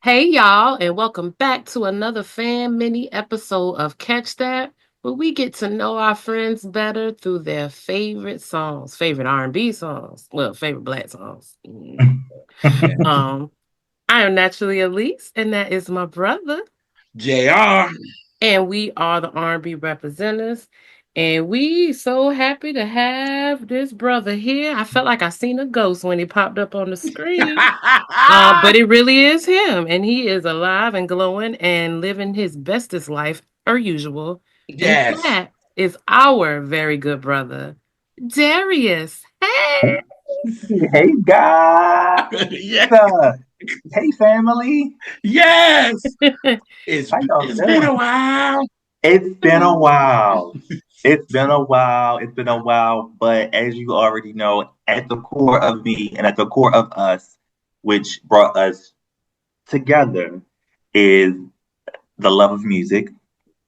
Hey, y'all, and welcome back to another fan mini episode of Catch That, where we get to know our friends better through their favorite songs, favorite R&B songs, well, favorite black songs. Um, I am naturally Elise, and that is my brother, JR. and we are the R&B representatives. And we so happy to have this brother here. I felt like I seen a ghost when he popped up on the screen. But it really is him, and he is alive and glowing and living his bestest life per usual. And Yes. that is our very good brother, Darius. Hey! Hey guys, Yeah. hey family, Yes. It's how y'all it's been doing? a while. It's been a while. It's been a while. It's been a while. But as you already know, at the core of me and at the core of us, which brought us together, is the love of music,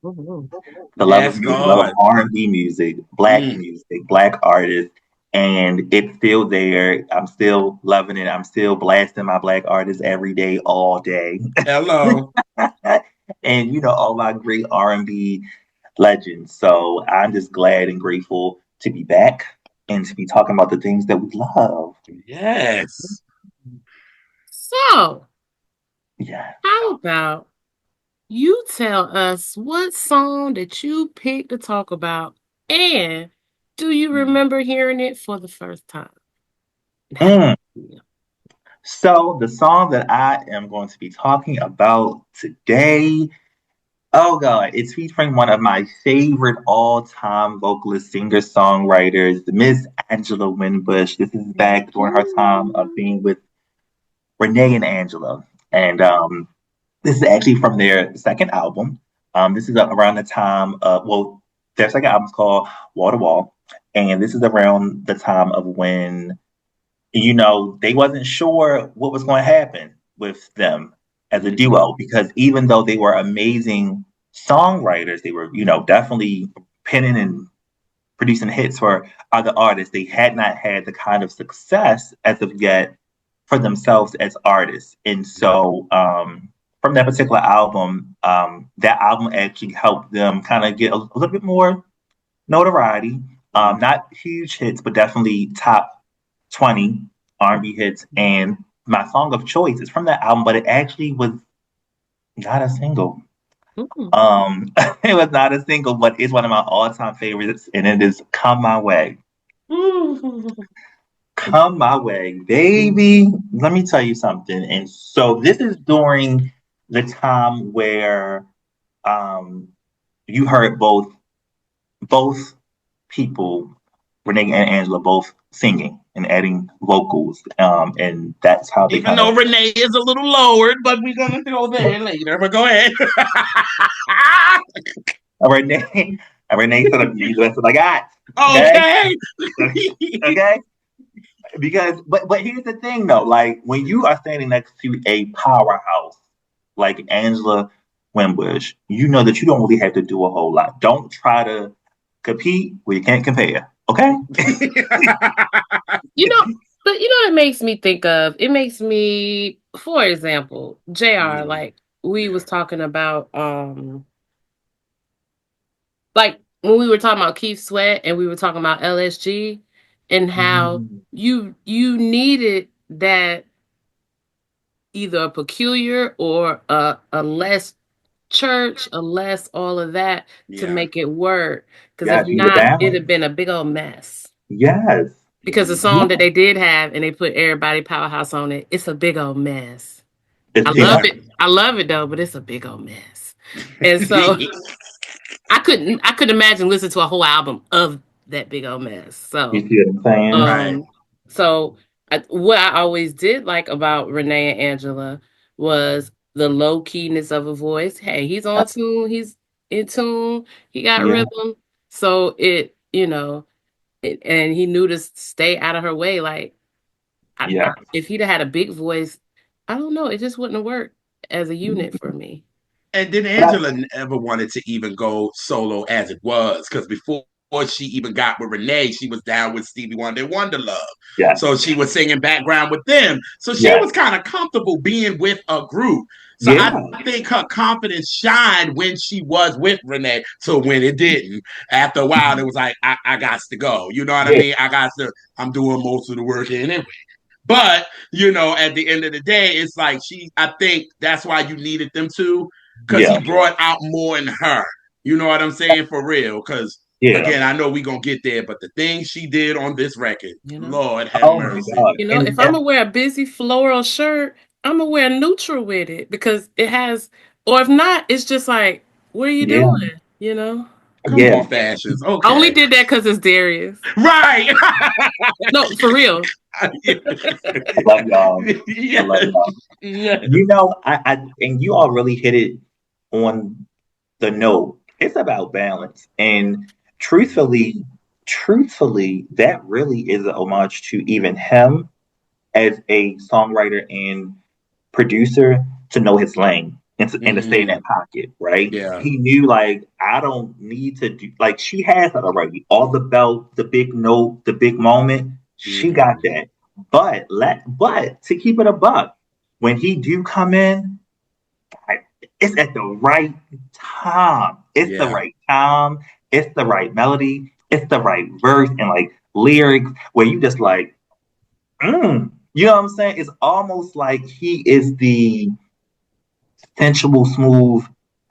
Mhm. Yes, the love of Lord. R&B music, Mm. black artists, and it's still there. I'm still loving it. I'm still blasting my black artists every day, all day. Hello. And all my great R&B legends. So I'm just glad and grateful to be back and to be talking about the things that we love. Yes. So, Yeah. how about you tell us what song that you picked to talk about, and do you remember hearing it for the first time? And how Mm. you feel? So the song that I am going to be talking about today, oh God, it's featuring one of my favorite all-time vocalist, singer-songwriters, Miss Angela Winbush. This is back during her time of being with René and Angela. And this is actually from their second album. This is around the time well, their second album is called Wall to Wall. And this is around the time of when, they wasn't sure what was going to happen with them as a duo because even though they were amazing songwriters, they were, definitely penning and producing hits for other artists. They had not had the kind of success as of yet for themselves as artists. And so from that particular album, that album actually helped them kind of get a little bit more notoriety. Not huge hits, but definitely top 20 R&B hits. And my song of choice is from that album, but it actually was not a single. Mm. It was not a single, but it's one of my all-time favorites, and it is "Come My Way." Come my way, baby. Let me tell you something. And so this is during the time where um, you heard both people, Renee and Angela, both singing and adding vocals, and that's how they Even kind of though Renee is a little lowered, but we're gonna go there later. But go ahead. Renee Renee said, "You the best I got." Okay, Okay. okay. Because, but here's the thing though, like when you are standing next to a powerhouse like Angela Wimbush, you know that you don't really have to do a whole lot. Don't try to compete where you can't compare. Okay? You know, but you know what it makes me think of? It makes me, for example, JR, Mm. like we Yeah. was talking about like when we were talking about Keith Sweat and we were talking about LSG and how Mhm. you needed that either a peculiar or a less church, a less all of that to Yeah. make it work. Because if Yes, you need a not, it'd balance. have been a big old mess. Yes. Because the Mm. song that Yeah. they did have and they put Everybody Powerhouse on it, it's a big old mess. I It's too love much. Yeah. it. I love it though, but it's a big old mess. And so I couldn't imagine listening to a whole album of that big old mess. You So see what I'm saying? Right. um so what I always did like about Renee and Angela was the low keyness of a voice. Hey, he's on tune, he's in tune, he got Yeah. rhythm. So and he knew to stay out of her way. Like Yeah. if he'd have had a big voice, I don't know, it just wouldn't have worked as a unit for me. And then But Angela never wanted to even go solo as it was, because before she even got with Renee, she was down with Stevie Wonder and Wonder Love. yes. So she was singing background with them. So she Yes. was kind of comfortable being with a group. So I Yeah. think her confidence shined when she was with René. So when it didn't, after a while, it was like, I got to go. You know what I Yeah. mean? I'm doing most of the work anyway. But, you know, at the end of the day, it's like I think that's why you needed them to, because he Yeah. brought out more in her. You know what I'm saying? For real. Because, Yeah. again, I know we're going to get there, but the things she did on this record, You know, Lord have Oh my mercy. God. you know, if And I'm gonna wear a busy floral shirt, I'm gonna wear neutral with it because it has. Or if not, it's just like, what are you yeah. doing? You know, Come Yeah. on, fashions. I only Okay. did that because it's Darius. Right. No, for real. I love y'all. I love Yes. y'all. Yes. And you all really hit it on the note. It's about balance. And truthfully, that really is a homage to even him as a songwriter and producer to know his lane and to stay in Mm-hmm. that pocket, right? Yeah. He knew like I don't need to do like she has that already. All the belt, the big note, the big moment, she got Mm-hmm. that. But to keep it a buck, when he do come in, it's at the right time. It's the Yeah. right time. It's the right melody. It's the right verse and like lyrics where you just like, you know what I'm saying? It's almost like he is the sensual, smooth,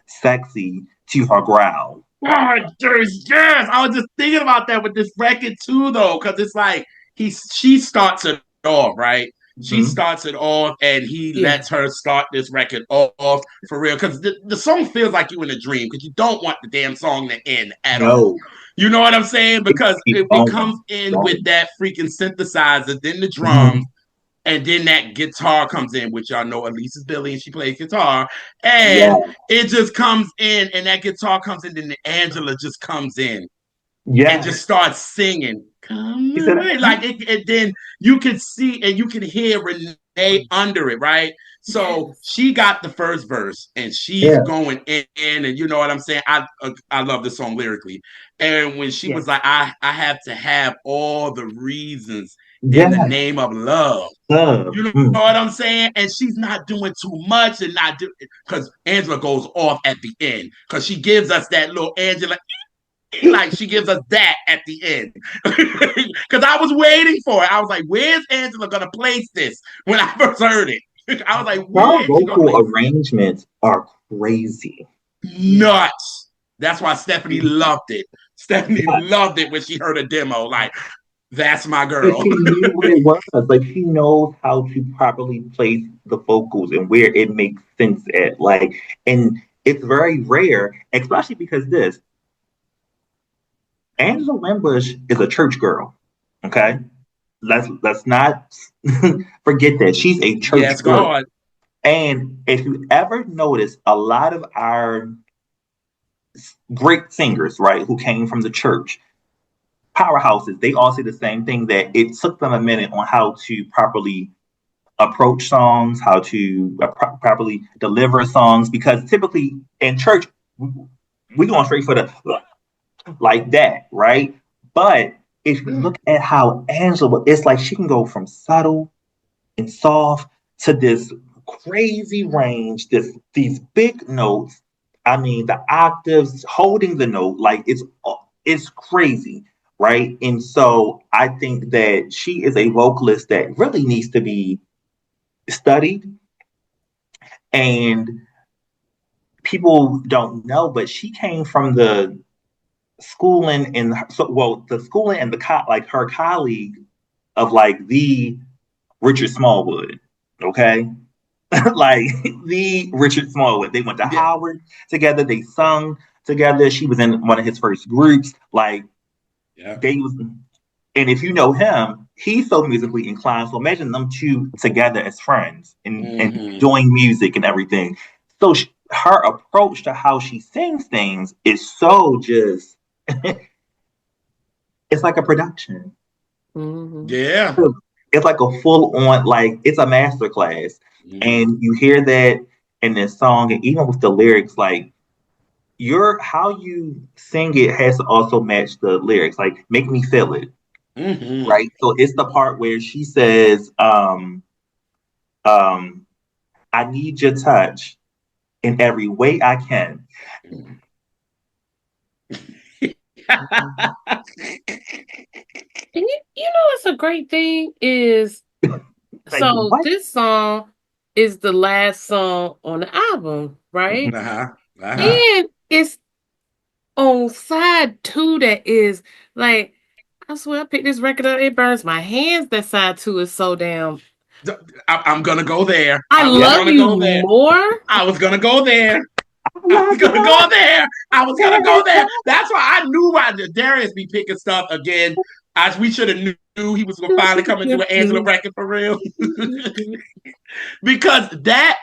sexy to her growl. Oh, yes. I was just thinking about that with this record too, though, because it's like she starts it off, right? She Mm-hmm. starts it off, and he Yeah. lets her start this record off for real. Because the song feels like you in a dream, because you don't want the damn song to end at all. No, You know what I'm saying? Because keep it comes going, in with going. that freaking synthesizer, then the Mm-hmm. drums, and then that guitar comes in, which y'all know Elisa's Billy and she plays guitar. And Yeah, it just comes in, and that guitar comes in, and Angela just comes in and yeah. just starts singing. Come He said, away. Like it then you can see and you can hear René under it, right? So Yes. she got the first verse and she's yeah, going in, and you know what I'm saying? I love the song lyrically. And when she yeah, was like, I have to have all the reasons in the yeah. name of love. Love. You know Mm. what I'm saying? And she's not doing too much and not do because Angela goes off at the end because she gives us that little Angela like she gives us that at the end because I was waiting for it. I was like, "Where's Angela gonna place this?" When I first heard it, I was like, Her "Where is she gonna vocal place it?" arrangements are crazy. Yeah. Nuts. That's why Stephanie loved it. Stephanie Yeah. loved it when she heard a demo. Like, that's my Because girl. she knew what it was. Like she knows how to properly place the vocals and where it makes sense at. Like, and it's very rare, especially because this Angela Wimbush is a church girl. Okay, let's not forget that she's a Yes, church girl. God. And if you ever notice, a lot of our great singers, right, who came from the church, powerhouses, they all say the same thing that it took them a minute on how to properly approach songs, how to properly deliver songs, because typically in church, we going straight for the like that, right? But if you look at how Angela, it's like she can go from subtle and soft to this crazy range, these big notes. I mean, the octaves holding the note, like it's crazy, right? And so I think that she is a vocalist that really needs to be studied, and people don't know, but she came from the schooling and so well, the schooling and like her colleague of like the Richard Smallwood, okay? Like the Richard Smallwood. They went to Yeah, Howard together. They sung together. She was in one of his first groups. Like yeah. they was, and if you know him, he's so musically inclined. So imagine them two together as friends and Mm-hmm. doing music and everything. So her approach to how she sings things is so just. It's like a production. Hmm. Yeah. It's like a full on, like it's a master class. Mm-hmm. And you hear that in this song, and even with the lyrics, like your how you sing it has to also match the lyrics. Like make me feel it, Mm-hmm. right? So it's the part where she says, um, I need your touch. in every way I can. And you know what's a great thing is, Like so what? this song is the last song on the album, right? Uh-huh. Uh-huh. And it's on side 2 that is like, I swear I picked this record up, it burns my hands. That side 2 is so damn. I'm gonna go there. I I was love gonna you go there. more. I was gonna go there. I I was love gonna go you. there. I was gonna go there. That's why I knew why Darius be picking stuff again. We should have knew he was gonna finally come into an Angela record for real. Because that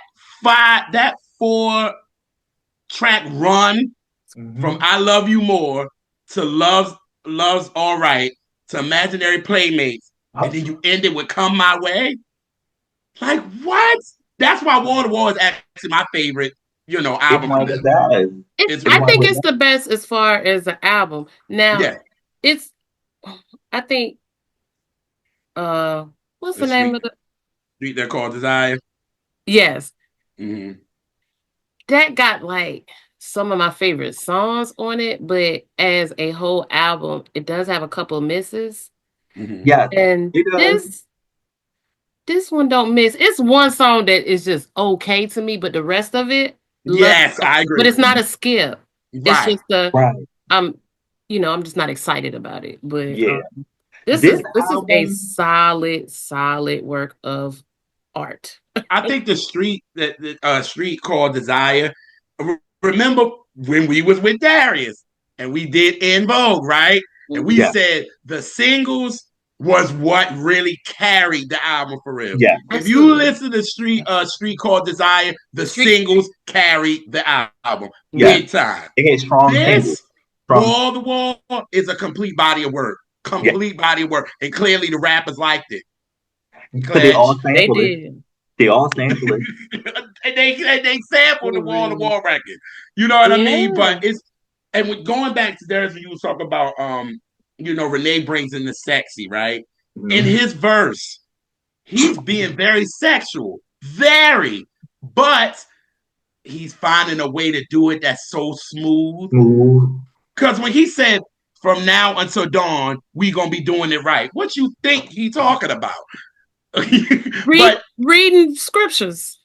4-track run from Mhm. I Love You More to Love's All Right to Imaginary Playmates, and then you end it with Come My Way. Like what? That's why Wall to Wall is actually my favorite, It's album one from of the them. best. It's It's I one really of think the it's best. the best as far as an album. Now, yeah. it's I think what's The the name of the street they're called Desire. yes, Mm-hmm. that got like some of my favorite songs on it, but as a whole album, it does have a couple of misses. Mm-hmm. Yes, And it does. this one don't miss. It's one song that is just okay to me, but the rest of it, love Yes, it. I But agree. it's not a skip. It's Right. just a Right. I'm I'm just not excited about it. But Yeah. this This is a album, solid work of art. I think the street called Desire. Remember when we was with Darius and we did In Vogue, right? And we yeah, said the singles was what really carried the album for real. yeah, If you Absolutely. listen to Street Called Desire, the Street singles carried the album yeah. big time. They get strong singles This from, Wall to Wall is a complete body of work. yeah, Complete body of work. And clearly the rappers liked it. because they all Clutch. they sample it. did. They all sample it. And they sampled the For Wall to real. Wall record. You know what I mean? Yeah. But going back to Darius, when you was talking about Renee brings in the sexy, right? In Mhm. his verse, he's being very sexual. Very. But he's finding a way to do it that's so smooth. Smooth. Because when he said, from now until dawn, we gonna be doing it right. What you think he talking about? But Reading scriptures.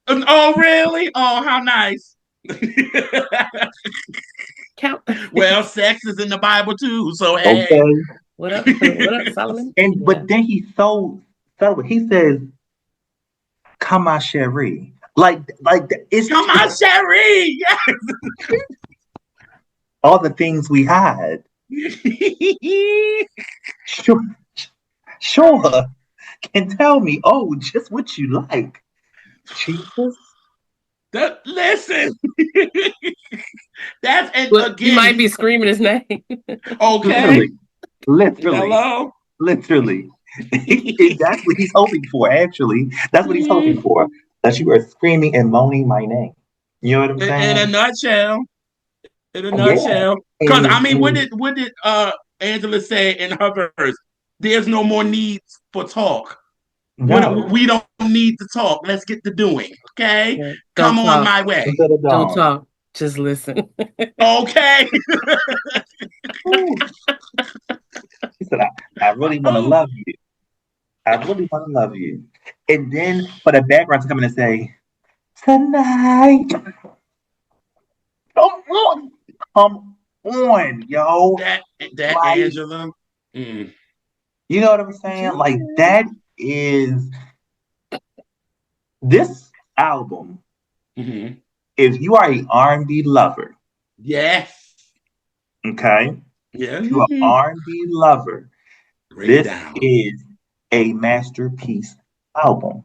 oh really? Oh, how nice. Count. Well, sex is in the Bible too, so hey. Okay. What up? What up, Solomon? And Yeah. but then he's so subtle. He says, "Come on, Cherie." Like it's Come on, Sherry. all the things we had. Sure, sure. Can tell me, oh, just what you like. Jesus. Listen. That's and But you again, might be screaming his name. okay. Literally. Literally. Hello. Literally. That's what he's hoping for, actually. That's what he's hoping for. That you are screaming and moaning my name. You know what I'm In a saying? nutshell. In a Yeah. nutshell. Because I mean, what did Angela say in her verse? There's no more need for talk. No. We don't need to talk. Let's get to doing. Okay? Yeah. Come Don't on talk. my way. Until the Don't dawn. talk. Just listen. Okay. Ooh. He said, I really want to Oh, love you. I really want to love you. And then for the background to come in and say, tonight. Come on. Come on, yo. that Like, Angela. Mm. you know what I'm saying? Like, that is this album. Mm-hmm. If you are a R&B lover, Yes. okay? Yeah. If you are an Mm-hmm. R&B lover, Break it this down. is a masterpiece album.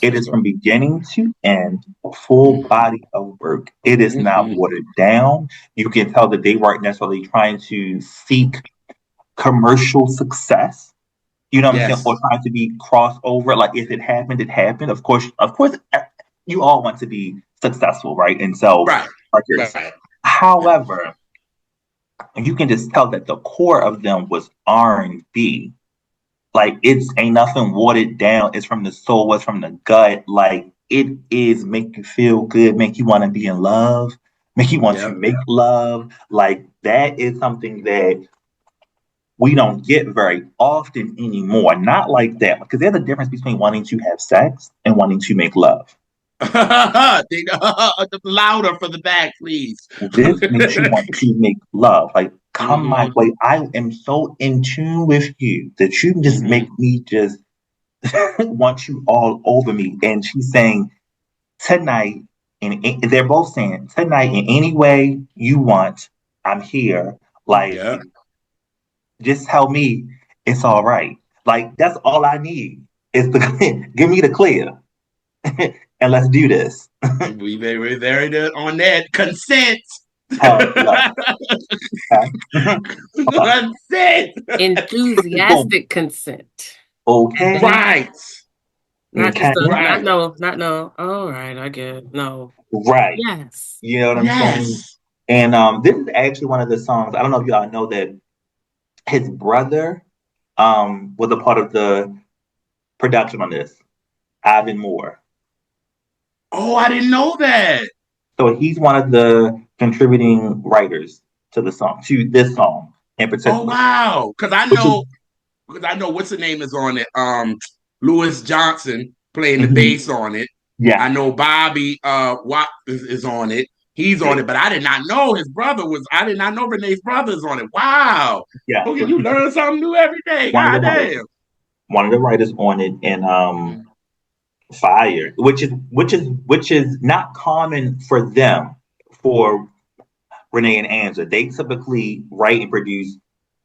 It is Absolutely. from beginning to end, a full body of work. It is not Mm-hmm. watered down. You can tell that they weren't necessarily trying to seek commercial success. You know what I'm saying? Yes. Or trying to be crossover. Like if it happened, it happened. Of course, you all want to be successful, right? And sell Right. records. Right. However, you can just tell that the core of them was R&B. Like it's ain't nothing watered down. It's from the soul. It's from the gut. Like it is make you feel good, make you want to be in love, make you want to Yep. make love. Like that is something that we don't get very often anymore. Not like that, because there's a difference between wanting to have sex and wanting to make love. Louder for the back, please. This makes you want to make love. Like, come my Hmm. way. I am so in tune with you that you just make Hmm. me just want you all over me. And she's saying, tonight, and they're both saying, tonight, in any way you want, I'm here. Like, Yep. just tell me it's all right. Like, that's all I need is to give me the clear and let's do this. We very good on that. Consent. Yeah. Okay. Consent. Boom. Enthusiastic consent. Okay. Right. Not just Okay. a not Right. no, not no. All right, I get it. No. Right. Yes. You know what I'm saying? Yes. And this is actually one of the songs. I don't know if y'all know that his brother was a part of the production on this, Ivan Moore. Oh, I didn't know that. So he's one of the contributing writers to the song, to this song in Oh particular. wow. Which is Because I know what's the name is on it. Lewis Johnson playing the mhm, bass on it. I yeah, know Bobby Watt is on it. He's yeah, on it, but I did not know his brother was. I did not know Renee's brother's on it. Wow. yeah. Okay, So you he's learn something new every day. one of the God writers, damn. on it, and Mhm. Fire, which is not common for them, for René and Angela. They typically write and produce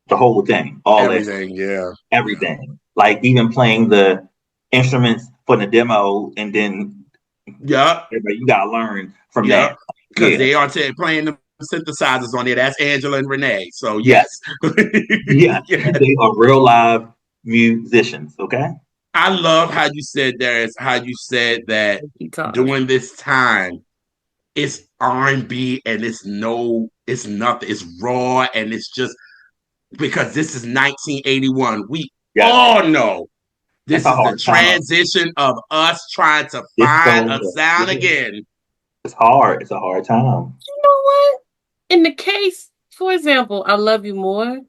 the whole thing, all that, Everything, yeah. Yeah. everything. Like even playing the instruments for the demo, and then Yep. you gotta learn from that. Yep. Because Yeah, they are playing the synthesizers on there. That's Angela and Renee. So yeah, yes. yeah. Yeah. They are real live musicians. Okay. I love how you said how you said that Guitar. during this time it's R&B and it's nothing. It's raw and it's just because this is 1981. We Yes, all know that's this a is the hard time. transition of us trying to It's find so a sound yeah, again. it's hard. It's a hard time. You know what? In the case, for example, I Love You More,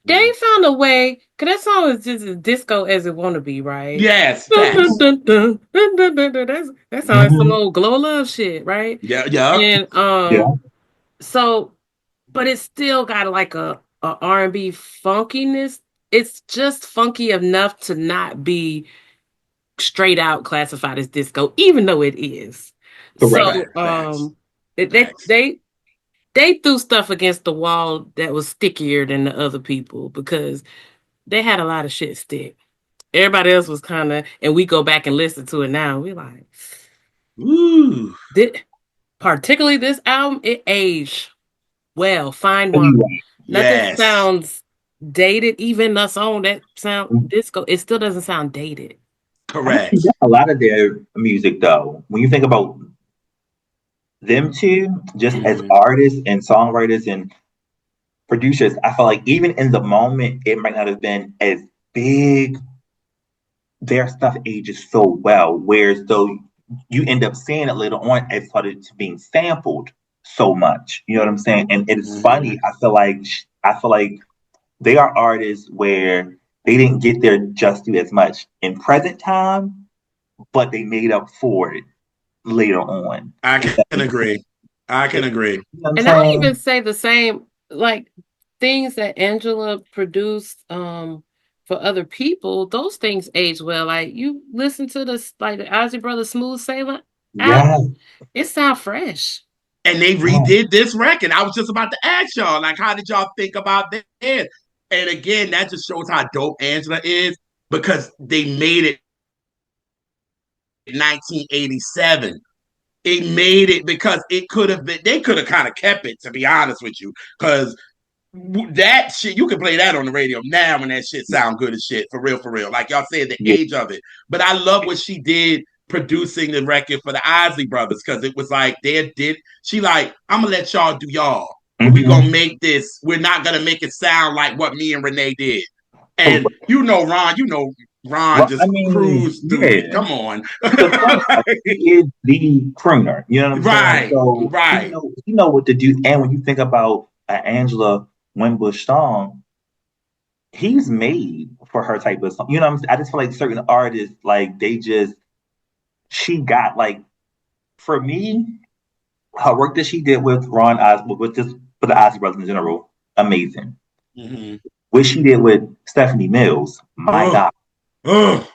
they Mhm. found a way, because that song is just as disco as it want to be, right? Yes, Dun, dun, facts. dun, dun, dun, dun, dun, dun. That sounds like some Hmm. old glow love shit, right? Yeah, yeah. And Yeah. so, but it's still got like a R&B funkiness. It's just funky enough to not be straight out classified as disco, even though it is. Correct. So, Facts. they they Facts. they, they threw stuff against the wall that was stickier than the other people because they had a lot of shit stick. Everybody else was kind of, and we go back and listen to it now. We like, Ooh. did particularly this album, it aged well, fine wine. Anyway, Nothing Yes. sounds dated. Even the song that sound disco, it still doesn't sound dated. actually, Correct. that's a lot of their music, though. When you think about them two, just as Hmm. artists and songwriters and producers, I feel like even in the moment, it might not have been as big. Their stuff ages so well, whereas though you end up seeing it later on as started to being sampled so much. You know what I'm saying? And it's Hmm. funny. I feel like they are artists where they didn't get their just due as much in present time, but they made up for it later on. I If that can makes sense. agree. I can agree. You know what I'm And I even saying? say the same, like things that Angela produced for other people, those things age well. Like you listen to this like the Ozzy Brothers Smooth Sailing Yeah. album, it sound fresh. And they Yeah. redid this record. I was just about to ask y'all, like, how did y'all think about that? And again, that just shows how dope Angela is because they made it in 1987. It made it because it could have been, they could have kind of kept it, to be honest with you, because that shit you can play that on the radio now when that shit sound good as shit for real like y'all said the Yeah. age of it but I love what she did producing the record for the Isley brothers because it was like they did she like I'm gonna let y'all do y'all but we gonna Hmm. make this we're not gonna make it sound like what me and Renee did and you know Ron you know Ron Well, I just mean, cruised through it. yeah. Come on. Because he is the crooner. You know what I'm saying? Right, So right. he know what to do. And when you think about an Angela Winbush song, he's made for her type of song. You know what I'm saying? I just feel like certain artists, like they just she got like for me, her work that she did with Ron Osborne, with this for the Ozzy Brothers in general, amazing. Mm-hmm. What she did with Stephanie Mills, my Oh, God, oh.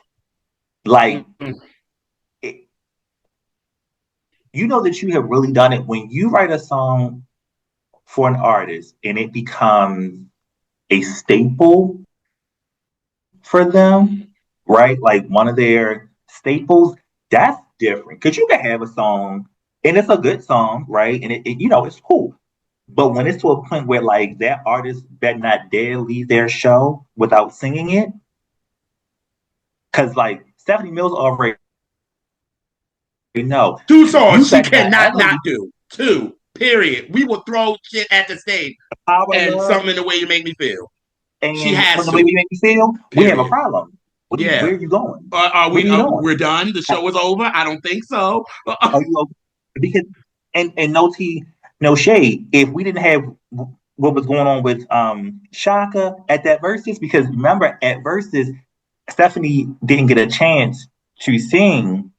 like Mm-hmm. it, you know that you have really done it when you write a song for an artist and it becomes a staple for them, right? Like one of their staples, that's different. Because you can have a song and it's a good song, right? And you know, it's cool. But when it's to a point where like that artist better not dare leave their show without singing it, because like Stephanie Mills already know Two you songs she better not cannot ever not leave do. Two, period. We will throw shit at the stage Power of and Love something in the way you make me feel. She and from has the way to, you make me feel, we have a period. problem. Where Yeah. are you going? Are What we? are you doing? We're done. The show is over. I don't think so. Are you okay? Because and no tea, no shade. If we didn't have what was going on with Shaka at that verses, because remember at verses, Stephanie didn't get a chance to sing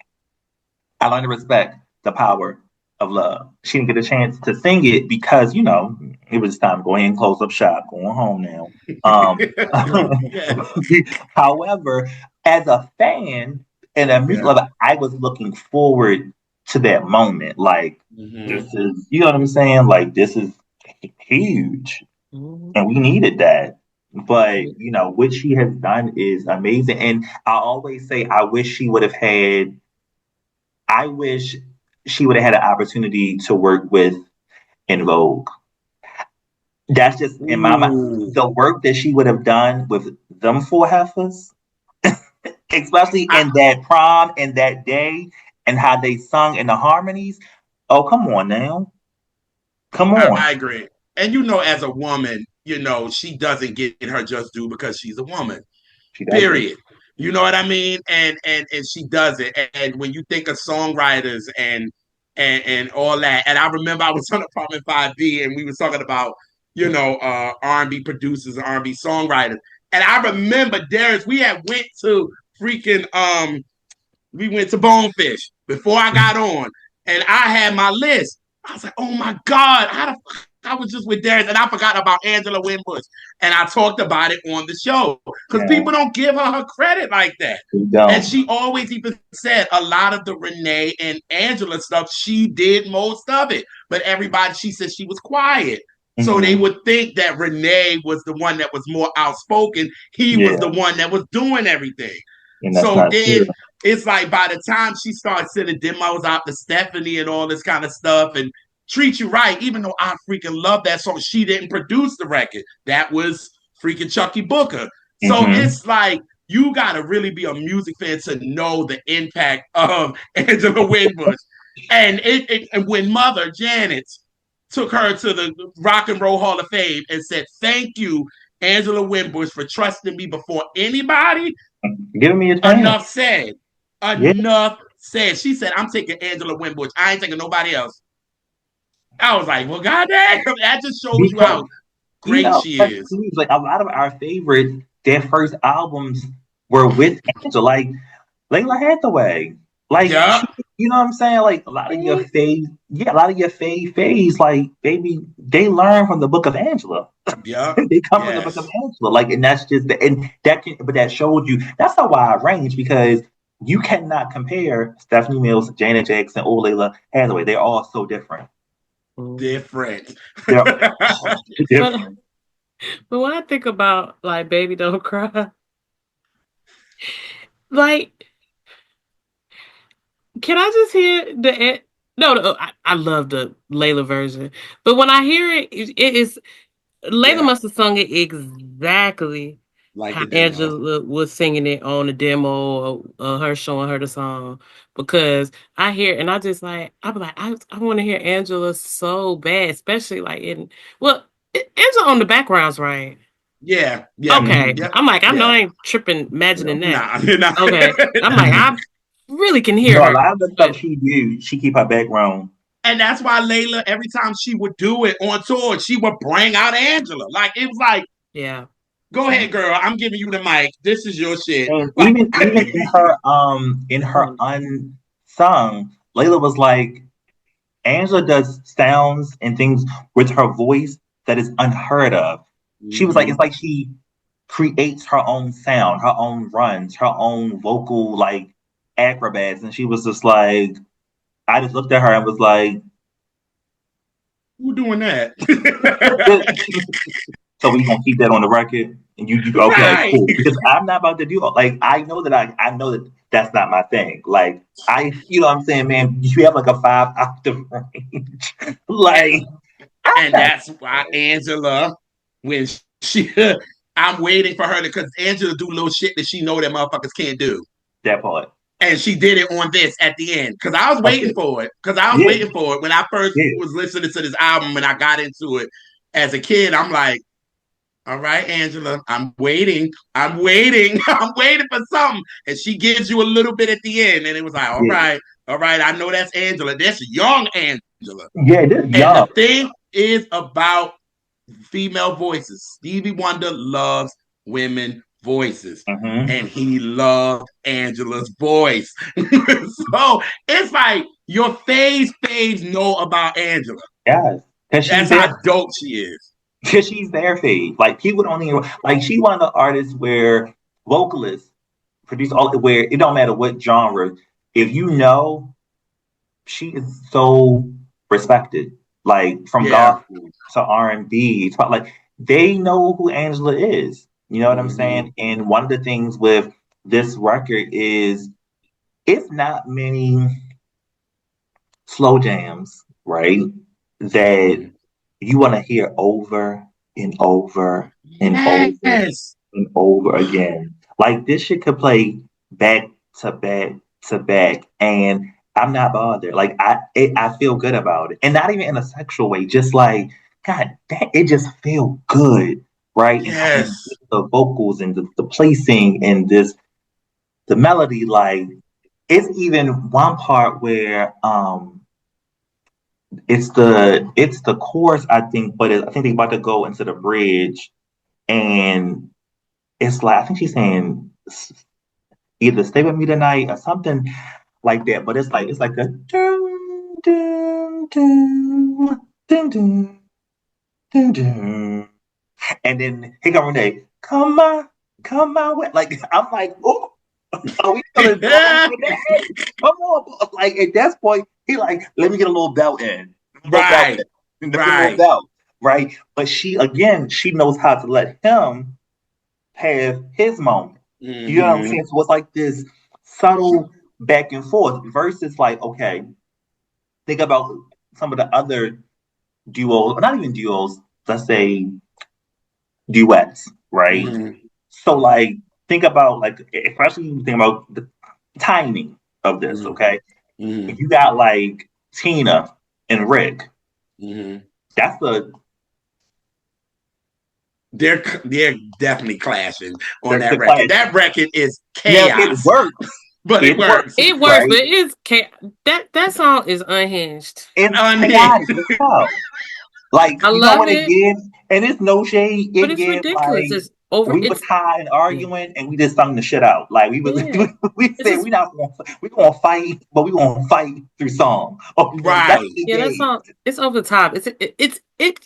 I learned to respect the power of love. She didn't get a chance to sing it because, you know, it was time to go in, close up shop, going home now. Yeah. However, as a fan and a music Yeah. lover, I was looking forward to that moment. Like, this Mm-hmm. is, you know what I'm saying? Like, this is huge. Mhm. And we needed that. But, you know, what she has done is amazing. And I always say, I wish she would have had an opportunity to work with In Vogue. That's just in my mind. Ooh. The work that she would have done with them four heifers, especially I, in that prom and that day, and how they sung in the harmonies. Oh, come on now. Come I on. agree. And as a woman, she doesn't get her just due because she's a woman. She does it. Period. You know what I mean? And she does it. And when you think of songwriters and all that, and I remember I was on Apartment 5B and we were talking about R&B producers and R&B songwriters. And I remember Darius, we freaking we went to Bonefish before I got on, and I had my list. I was like, oh my God, how the fuck? I was just with Darius, and I forgot about Angela Winbush, and I talked about it on the show because Yeah, people don't give her credit like that. we And don't. she always even said a lot of the René and Angela stuff, she did most of it. But everybody, she said she was quiet. So they Hmm. would think that René was the one that was more outspoken. He was the Yeah, one that was doing everything. and that's So not true. then it's like by the time she starts sending demos out to Stephanie and all this kind of stuff and treat you right, even though I freaking love that song, she didn't produce the record. That was freaking Chucky Booker. So Hmm. it's like you got to really be a music fan to know the impact of Angela Winbush. And when Mother Janet took her to the Rock and Roll Hall of Fame and said, "Thank you, Angela Winbush, for trusting me before anybody," Giving me a chance. enough said. Yeah, Enough said. She said, I'm taking Angela Winbush. I ain't taking nobody else. I was like, well, goddamn, that just shows you because how you great know, she that's is. huge. Like a lot of our favorites, their first albums were with Angela, like Layla Hathaway. Like Yup. she, you know what I'm saying? Like a lot of your fave, yeah, a lot of your faves, like baby, they learn from the Book of Angela. Yup. They come from the Book of Yes. Angela. Like, and that's just and that can, but that showed you. That's how I arrange because you cannot compare Stephanie Mills, Janet Jackson, or Layla Hathaway. They're all so different. Mhm. Different. They're all But different. but when I think about like Baby Don't Cry, like can I just hear no, I love the Layla version. But when I hear it, it is Layla Yeah. must have sung it exactly Like how the demo. Angela was singing it on the demo or her showing her the song. Because I hear and I just like I be like I want to hear Angela so bad, especially like in well Angela on the backgrounds, right? Yeah, yeah, Okay. Mhm. yeah, I'm like, I know yeah. I ain't tripping, imagining that. Nah, you're not. Okay. I'm like, I really can hear No, a her. lot of the stuff But she do, she keep her background. And that's why Layla, every time she would do it on tour, she would bring out Angela. Like it was like, yeah. go ahead, girl. I'm giving you the mic. This is your shit. And Like, even in her unsung, Layla was like, Angela does sounds and things with her voice that is unheard of. She was like, mm-hmm. it's like she creates her own sound, her own runs, her own vocal like acrobats. And she was just like, I just looked at her and was like, Who doing that? so we gonna keep that on the record. And you okay, Right. cool. Because I'm not about to do like I know that I know that that's not my thing. Like you know what I'm saying, man, you have like a 5 octave range. And, Like I'm and not that's why Angela, when she, I'm waiting for her to, because Angela do little shit that she know that motherfuckers can't do. that part. And she did it on this at the end because I was waiting Okay. for it. Because I was Yeah, waiting for it when I first yeah. was listening to this album and I got into it as a kid. I'm like, all right, Angela, I'm waiting. I'm waiting. I'm waiting for something. And she gives you a little bit at the end. And it was like, Yeah. all right, I know that's Angela. That's young Angela. Yeah, this And young. the thing is about female voices. Stevie Wonder loves women voices. Mm-hmm. And he loved Angela's voice. So it's like your faves know about Angela. Yes. Because she's That's there. how dope she is. Because she's their fave. Like people don't even like she one of the artists where vocalists produce all where it don't matter what genre. If you know, she is so respected. Like from Yeah. gospel to R&B, like they know who Angela is. You know what I'm Mm-hmm. saying? And one of the things with this record is it's not many slow jams, right? That Mm-hmm. you want to hear over and over and over Yes. and over again. Like this shit could play back to back to back, and I'm not bothered. Like I feel good about it, and not even in a sexual way. Just like God, that it just feel good, right? And Yes. the vocals and the placing and this the melody, like it's even one part where it's the chorus, I think, but I think they about to go into the bridge, and it's like I think she's saying either "Stay with me tonight" or something like that. But it's like a dun dun dun dun dun dun dun, and then here come Renee, come my way. Like I'm like, oh, are we gonna do it for that? Come on, like at that point, he like, let me get a little belt in, a little belt Right. in, a little Right. belt, right? But she again, she knows how to let him have his moment. You know what I'm Mm-hmm. saying? So it's like this subtle back and forth versus like, okay, think about some of the other duos, or not even duos, let's say duets, right? Mm-hmm. So like think about like especially think about the timing of this, okay? Mm-hmm. If you got like Tina and Rick, Mm-hmm. that's They're definitely clashing on the that record. clash. That record is Now it chaos, works. but it It works, works. It works, right? but it's that song is unhinged. It's chaotic Unhinged. as hell. Like, I you know love what it it, gives? And it's no shade. but It it's gives ridiculous. like It's over. we was It's high and yeah. arguing and we just sung the shit out. Like we was Yeah. we It's said just we gonna fight, but we gonna fight through song. Okay, that's Right. what it yeah, that gave. song it's over the top. It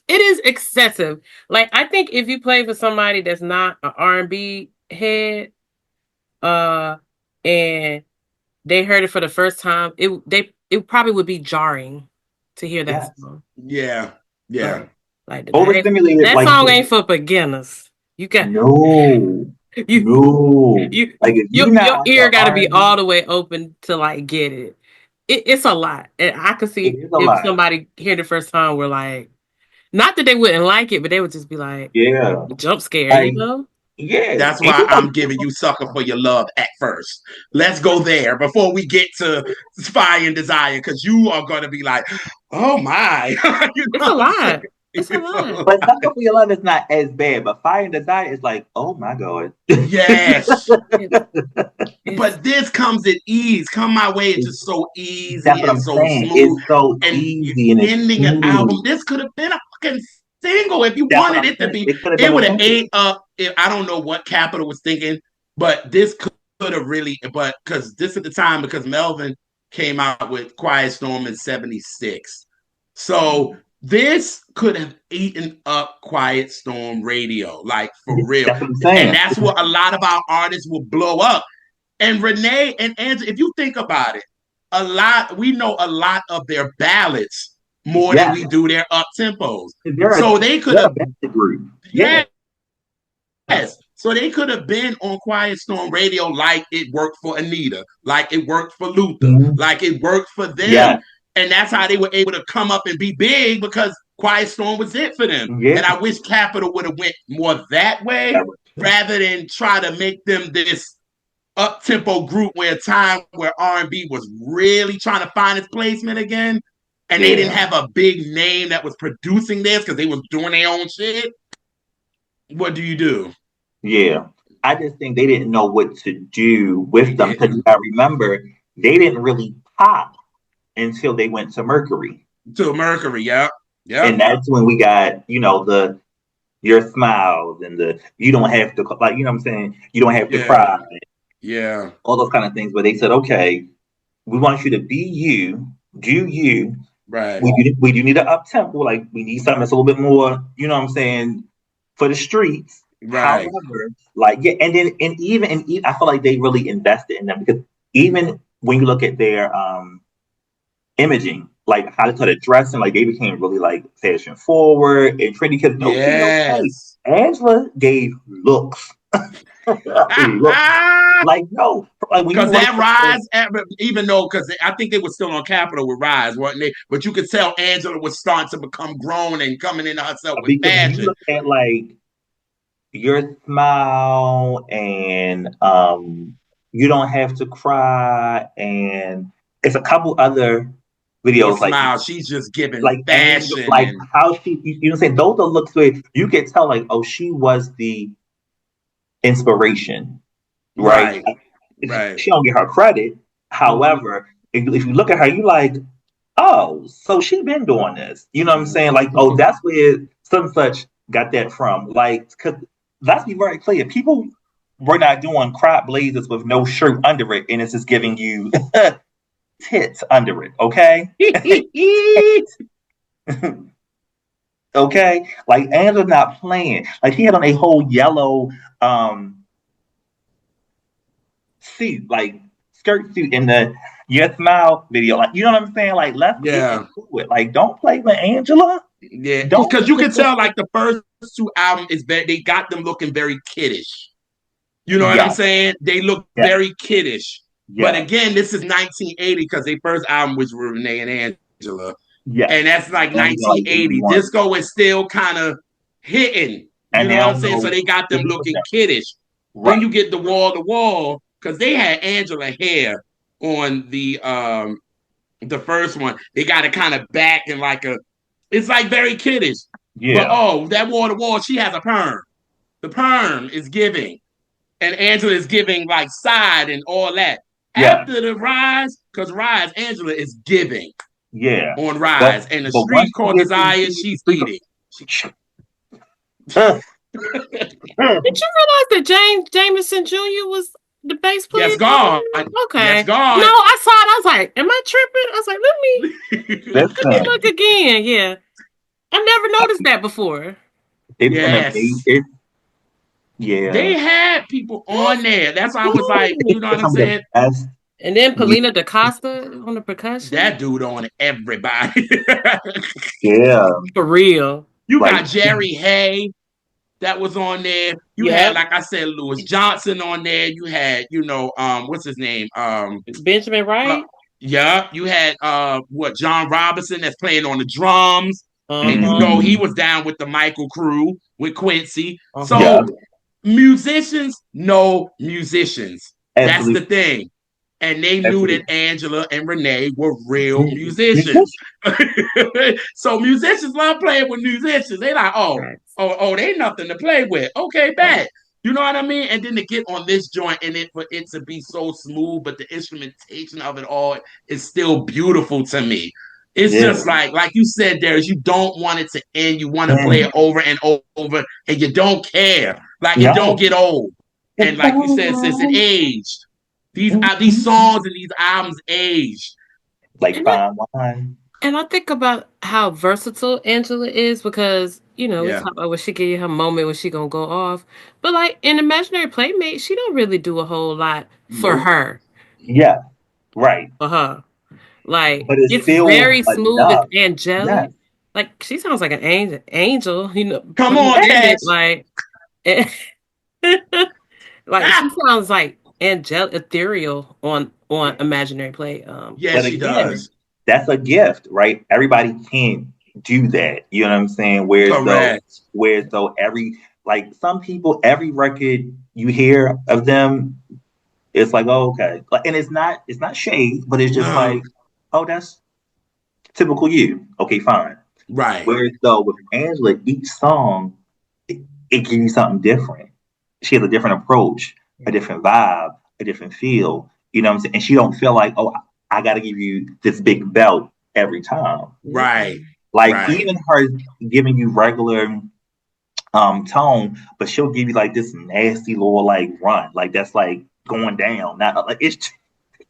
is excessive. Like I think if you play for somebody that's not an R&B head, uh, and they heard it for the first time, it probably would be jarring to hear that Yes. song. Yeah. Yeah. Like Overstimulated, that like song ain't for beginners. You got no, you no. you Like if you your not ear into got to be R&B, all the way open to like get it. It's a lot, and I could it see is a if lot. somebody hear the first time, we're like, not that they wouldn't like it, but they would just be like Yeah. jump scare, Like, you know? yeah. That's And why you know, I'm giving you Sucker for Your Love at first. Let's go there before we get to Spy and Desire, because you are going to be like, oh my. You It's know a what I'm saying? lot. It's a lot. But Sucker for Your Love is not as bad. But Fire and Desire is like, oh my God. Yes. It's But this comes at ease. Come My Way is just so That's easy what and I'm so saying. smooth. It's so And easy and it's ending an album, smooth. this could have been a fucking single if you That's what wanted I'm it to saying. be. It could have It been a would have single. ate up. I don't know what Capitol was thinking, but this could have really, but because this at the time, because Melvin came out with Quiet Storm in 76. So this could have eaten up Quiet Storm radio, like for real. That's what I'm And saying. that's what a lot of our artists will blow up. And René and Angela, if you think about it, we know a lot of their ballads more than Yeah. we do their up tempos. They're So they could a have, bad group. Yeah. yes. So they could have been on Quiet Storm Radio like it worked for Anita, like it worked for Luther, Mhm. like it worked for them. Yeah. And that's how they were able to come up and be big because Quiet Storm was it for them. Yeah. And I wish Capitol would have went more that way rather than try to make them this up-tempo group where a time where R&B was really trying to find its placement again. And they didn't have a big name that was producing this because they was doing their own shit. What do you do? Yeah. I just think they didn't know what to do with them because I remember they didn't really pop until they went to Mercury. To Mercury, yeah. And that's when we got, the Your Smiles and the You Don't Have to, like, you know what I'm saying? You Don't Have to Cry. Yeah. All those kind of things. But they said, okay, we want you to be you, do you. Right. We do need an up tempo. Like, we need something that's a little bit more, you know what I'm saying, for the streets. Right. However, and even I feel like they really invested in them because even when you look at their imaging, like how they started dressing, like they became really like fashion forward and trendy. Because Angela gave looks. Like no, like because that Rise, even though because I think they were still on Capitol with Rise, weren't they? But you could tell Angela was starting to become grown and coming into herself with fashion. You look at like Your Smile and You Don't Have to Cry, and it's a couple other videos. Your Smile, she's just giving like fashion, like how she, you know, saying those are looks where you can tell like, oh, she was the inspiration, right? She don't get her credit. However, if you look at her, you like, oh, so she been doing this. You know what I'm saying? Like, oh, that's where such got that from. Like, because let's be very clear, people were not doing crop blazers with no shirt under it, and it's just giving you tits under it. Okay. Okay, like Angela's not playing. Like she had on a whole yellow suit, like skirt suit in the Your Smile video. Like, you know what I'm saying? Like, let's get into it. Like, don't play with Angela. Yeah, because you can tell like the first two albums is that they got them looking very kiddish. You know what I'm saying? They look very kiddish. But again, this is 1980 because their first album was with René and Angela. Yeah. And that's like 1980. Disco is still kind of hitting. You know what I'm saying? So they got them looking kiddish. Right. Then you get the Wall to Wall, because they had Angela hair on the first one. They got it kind of back and like it's like very kiddish. Yeah. But that Wall to Wall, she has a perm. The perm is giving. And Angela is giving like side and all that. Yeah. After the Rise, because Rise, Angela is giving. Yeah. On Rise. And the Street Called Desire, she's eating. Did you realize that Jameson Jr. was the bass player? Yes, God. Okay. Yes, God. No, I saw it. I was like, am I tripping? I was like, let me look again. Yeah. I never noticed that before. Yeah. They had people on there. That's why I was like, you know what I'm saying? And then Paulina DaCosta on the percussion. That dude on everybody. Yeah. For real. You got Jerry Hay that was on there. You had, like I said, Lewis Johnson on there. You had, what's his name? Benjamin Wright. You had John Robinson that's playing on the drums. And he was down with the Michael crew with Quincy. So musicians know musicians. Absolutely. That's the thing. And they knew that Angela and René were real Because musicians. So musicians love playing with musicians. They like, they nothing to play with. Okay, bad. You know what I mean? And then to get on this joint and for it to be so smooth, but the instrumentation of it all is still beautiful to me. It's just like you said, Darius, you don't want it to end. You want to play it over and over, and you don't care. Like it don't get old. And like you said, sis, it aged. These songs and these albums age. Like fine wine. And I think about how versatile Angela is because, we Yeah. talk about when she get her moment when she gonna go off. But like in Imaginary Playmate, she don't really do a whole lot for her. Yeah, right. For her. Like But it's it's still very smooth, enough. it's angelic. Yes. Like she sounds like an angel, Come pun on, intended, Cash. like like she sounds like angelic ethereal on Imaginary Play. Yes, But she again, does. that's a gift, right? Everybody can't do that. You know what I'm saying? Correct. Whereas though like some people, every record you hear of them, it's like, oh, okay. Like, and it's not shade, but it's just like, oh, that's typical you. Okay, fine. Right. Whereas though with Angela, each song, it gives you something different. She has a different approach, a different vibe, a different feel. You know what I'm saying? And she don't feel like, oh, I got to give you this big belt every time. Right. Like even her giving you regular tone, but she'll give you like this nasty little like run, like that's like going down. Not like it's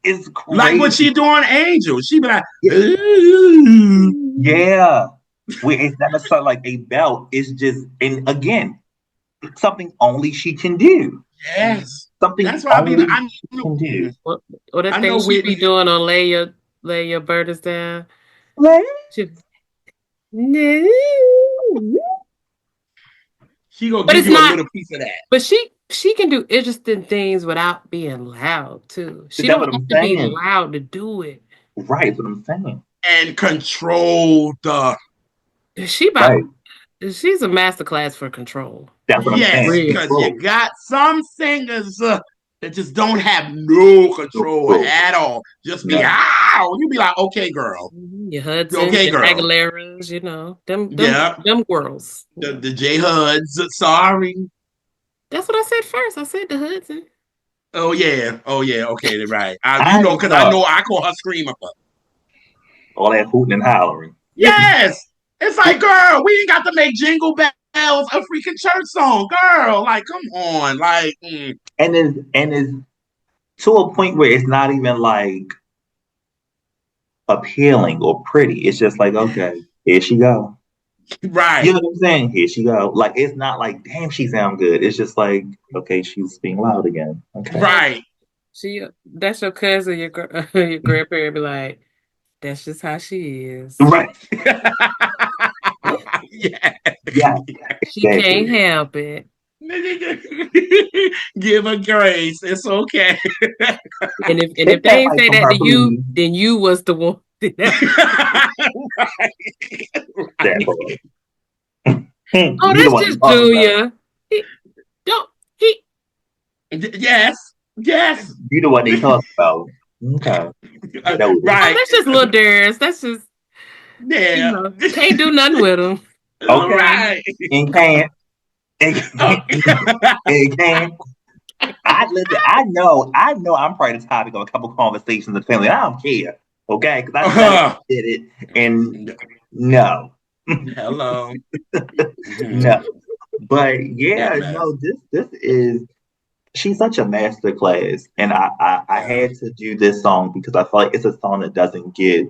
crazy. Like what she do on Angel. She be like, yeah. It's not necessarily like a belt. It's just, and again, something only she can do. Yes. Something that's why only she can do. Or that thing she be doing on lay your burdens down. Like, No. She gonna give you a little piece of that. But she can do interesting things without being loud too. She don't have to be loud to do it. Right, that's what I'm saying. And control the. She's a masterclass for control. That's what I'm saying. Because you got some singers that just don't have no control at all. Just be you be like, okay, girl. Your Hudsons, your Aguileras, them girls. The J Huds, sorry. That's what I said first. I said the Hudson. Oh yeah, okay, right. Because I know I call her Screamer. All that hooting and hollering. Yes, it's like, girl, we ain't got to make Jingle Bells a freaking church song, girl. Like, come on, like. And is to a point where it's not even like appealing or pretty. It's just like, okay, here she go. Right. You know what I'm saying? Here she go. Like, it's not like, damn, she sound good. It's just like, okay, she's being loud again. Okay. Right. That's your cousin, your grandparent be like, that's just how she is. Right. Yeah. She can't help it. Give her grace. It's okay. And if they ain't say that to you, then you was the one. Oh, that's just Julia. Yes. You know what they talk about. Okay. Right. Oh, that's just little Darius. That's just can't do nothing with them. Okay. Right. And can't. And can't. I know I'm probably the topic of a couple conversations with family. I don't care. Okay? Because I did it. And no. Hello. No. But this is, she's such a master class. And I had to do this song because I feel like it's a song that doesn't get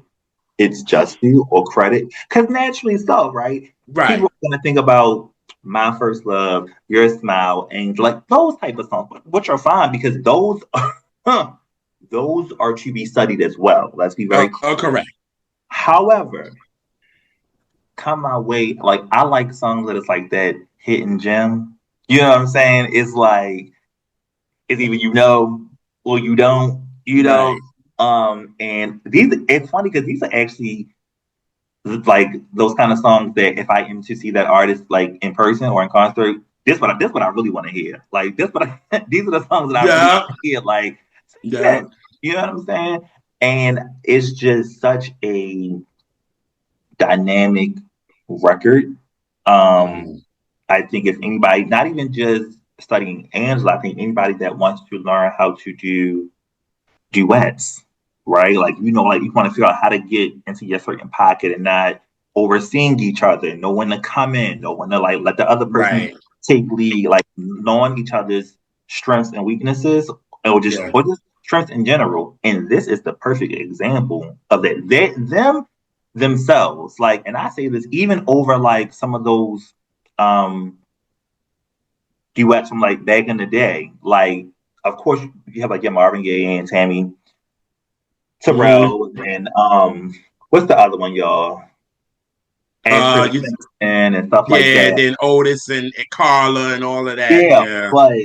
its just due or credit. Because naturally so, right? People are going to think about My First Love, Your Smile, and like those type of songs, which are fine because those are to be studied as well. Let's be very clear. Correct. However, come my way, like I like songs that it's like that hidden gem. You know what I'm saying? It's like it's either you know or you don't. You know, and it's funny because these are actually like those kind of songs that if I am to see that artist like in person or in concert, this what I really want to hear. Like these are the songs that I really want to hear. Like You know what I'm saying? And it's just such a dynamic record. Um, Mm, I think if anybody, not even just studying Angela, I think anybody that wants to learn how to do duets, right? Like, like you want to figure out how to get into your certain pocket and not overseeing each other, know when to come in, know when to like let the other person right. take lead, like knowing each other's strengths and weaknesses, Yeah. or just strengths in general. And this is the perfect example of that. Them themselves, like, and I say this even over like some of those um duets from like back in the day. Like, of course, you have like your Marvin Gaye and Tammy Hmm. Terrell, and what's the other one, y'all? Astrid You, Simpson and stuff like yeah, that. then Otis and Carla and all of that. Yeah, Yeah. but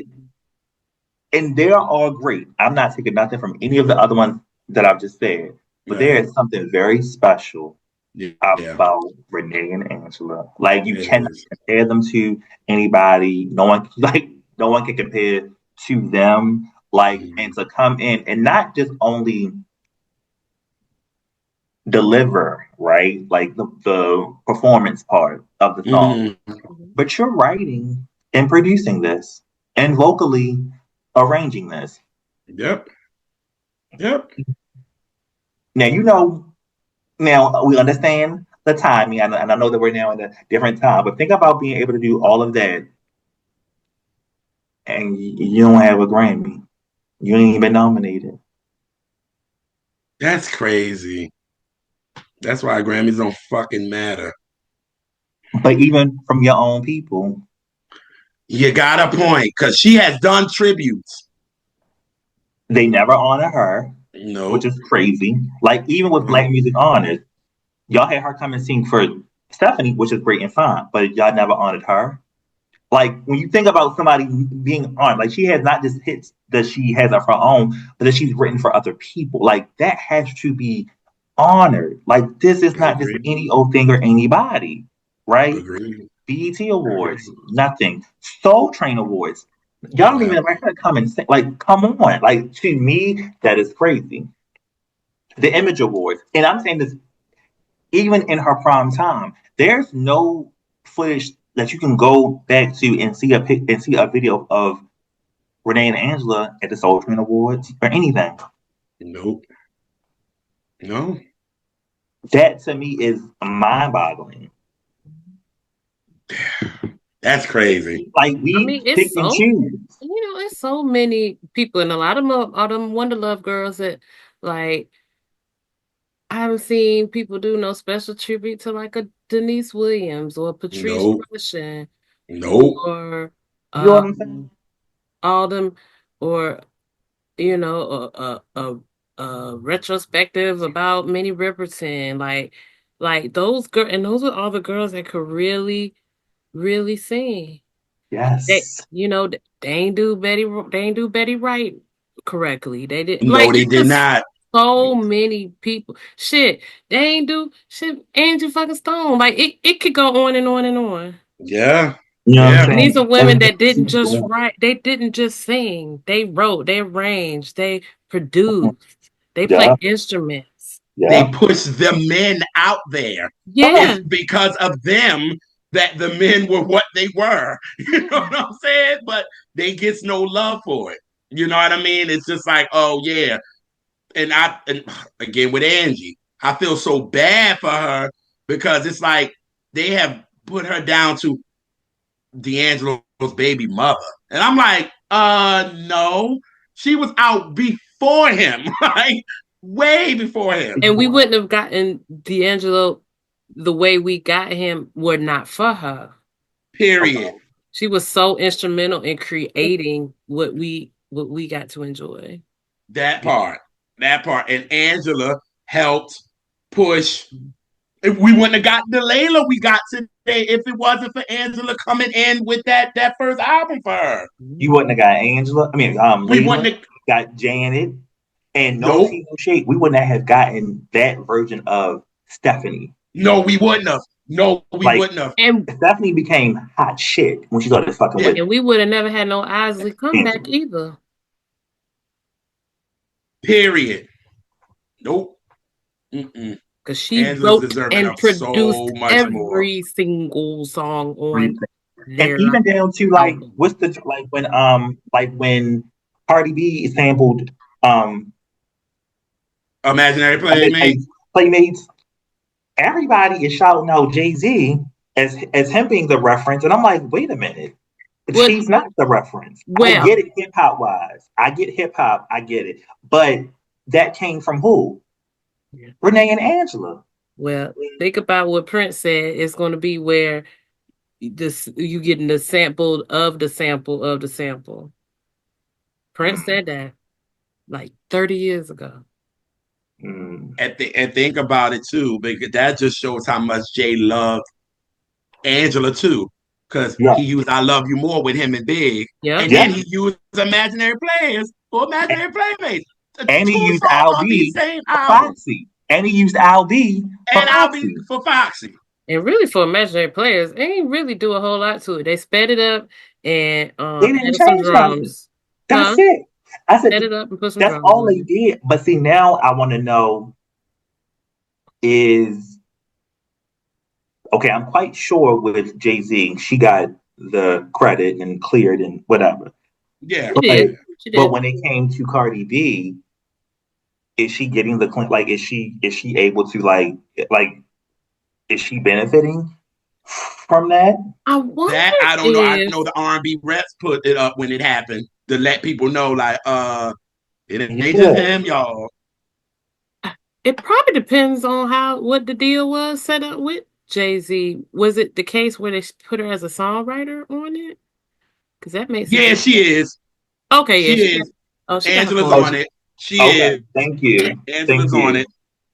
and they're all great. I'm not taking nothing from any of the other ones that I've just said, but there Right. is something very special Yeah. about Renee and Angela. Like you It cannot is. compare them to anybody. No one like no one can compare to them. Like and Mhm. to come in and not just only deliver, right? Like the performance part of the song. Mhm. Mhm. But you're writing and producing this and vocally arranging this. Yep. Yep. Now, now we understand the timing, and I know that we're now in a different time, but think about being able to do all of that and you don't have a Grammy. You ain't even nominated. That's crazy. That's why Grammys don't fucking matter. But even from your own people, You got a point, because she has done tributes. they never honor her, which Nope. is crazy. Like, even with Black Nope. Music Honors, y'all had her come and sing for Stephanie, which is great and fine, but y'all never honored her. Like when you think about somebody being on, like she has not just hits that she has of her own, but that she's written for other people. Like that has to be honored. Like this is not just Agree. any old thing or anybody, right? Agree. BET Awards, nothing. Soul Train Awards, y'all don't even Yeah. like her to come and sing. Like, come on. Like to me, that is crazy. The Image Awards, and I'm saying this even in her prime time, there's no footage that you can go back to and see a video of René and Angela at the Soul Train Awards or anything. Nope. No. That to me is mind boggling. That's crazy. Like I we mean, it's pick and so choose. it's so many people, and a lot of them are them Wonder Love girls that like I haven't seen people do no special tribute to like a Denise Williams or Patrice Nope. Rushen Nope. or You know what I'm saying? all them or you know a retrospective about Minnie Riperton like those girl and those are all the girls that could really sing. They Yes. they ain't do Betty Wright correctly. They did No, like they it's did just not. so many people. Shit, they ain't do shit. Angie fucking Stone. Like it could go on and on and on. Yeah. You know what I'm Yeah. And these saying? are women And that they didn't keep just going. write. They didn't just sing. They wrote. They arranged. They produced. They Yeah, played instruments. They yeah. pushed the men out there. Yeah, It's because of them that the men were what they were. You know yeah. what I'm saying? But they gets no love for it. You know what I mean? It's just like, oh yeah. And again with Angie, I feel so bad for her because it's like they have put her down to D'Angelo's baby mother. And I'm like, no. She was out before him, like way before him. And we wouldn't have gotten D'Angelo the way we got him were not for her. Period. Okay. She was so instrumental in creating what we got to enjoy. That part. That part. And Angela helped push. If we wouldn't have gotten the Layla we got today if it wasn't for Angela coming in with that first album for her. You wouldn't have got Angela. I mean, We Layla wouldn't have. got Janet, and no Nope. tea, no shade. We wouldn't have gotten that version of Stephanie. No, we wouldn't have. No, we Like wouldn't have. And Stephanie became hot shit when she started fucking Yeah. with and we would have never had no Isley comeback Angela. either. Period. Nope. Mm-mm. Because she Angela's wrote deserving and of so produced much more. every single song on And their even down to like album. what's the like when Cardi B sampled um Imaginary Playmate. Playmates, everybody is shouting out Jay-Z as him being the reference. And I'm like, wait a minute. Well, She's not the reference. I well, get it hip hop wise. I get hip hop, I get it. But that came from who? René and Angela. well, think about what Prince said. It's going to be where this you getting the sample of the sample of the sample. Prince said that like 30 years ago. And think about it too, because that just shows how much Jay loved Angela too. Because Yeah. he used I Love You More with him and Big. Yep. And Yeah. then he used Imaginary Players for Imaginary Playmates. And he Two used songs Al on the B same for album. Foxy. And he used Al B for And I'll be Foxy. for Foxy. And really for Imaginary Players, they ain't really do a whole lot to it. They sped it up and They didn't added some change nothing. drums. That's it. I said Sped it up and put some that's drums all on they it. did. But see, now I want to know is okay, I'm quite sure with Jay-Z, she got the credit and cleared and whatever. Yeah. She did. She But did. when it came to Cardi B, is she getting the like is she able to like is she benefiting from that? I wonder That I don't know. I if know the R&B reps put it up when it happened to let people know, like, it ain't just Yeah. him, y'all. it probably depends on what the deal was set up with Jay-Z. Was it the case where they put her as a songwriter on it? Because that makes it Yeah, different. she is. Okay, yeah, She is. she got her Angela's Oh, phone. on it. She okay. is. Thank you. Thank Angela's on you. it.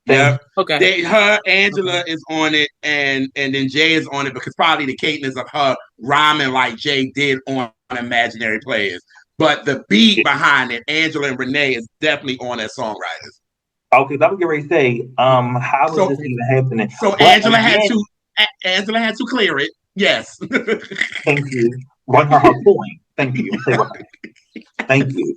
Thank Yep. Okay. Angela is on it, and then Jay is on it because probably the cadence of her rhyming like Jay did on Imaginary Players. But the beat behind it, Angela and Renee is definitely on as songwriters. Okay, I'm getting ready to say, how is So this even happening? so But again, Angela had to clear it. Yes. thank you. Run her point. Thank you. Thank you.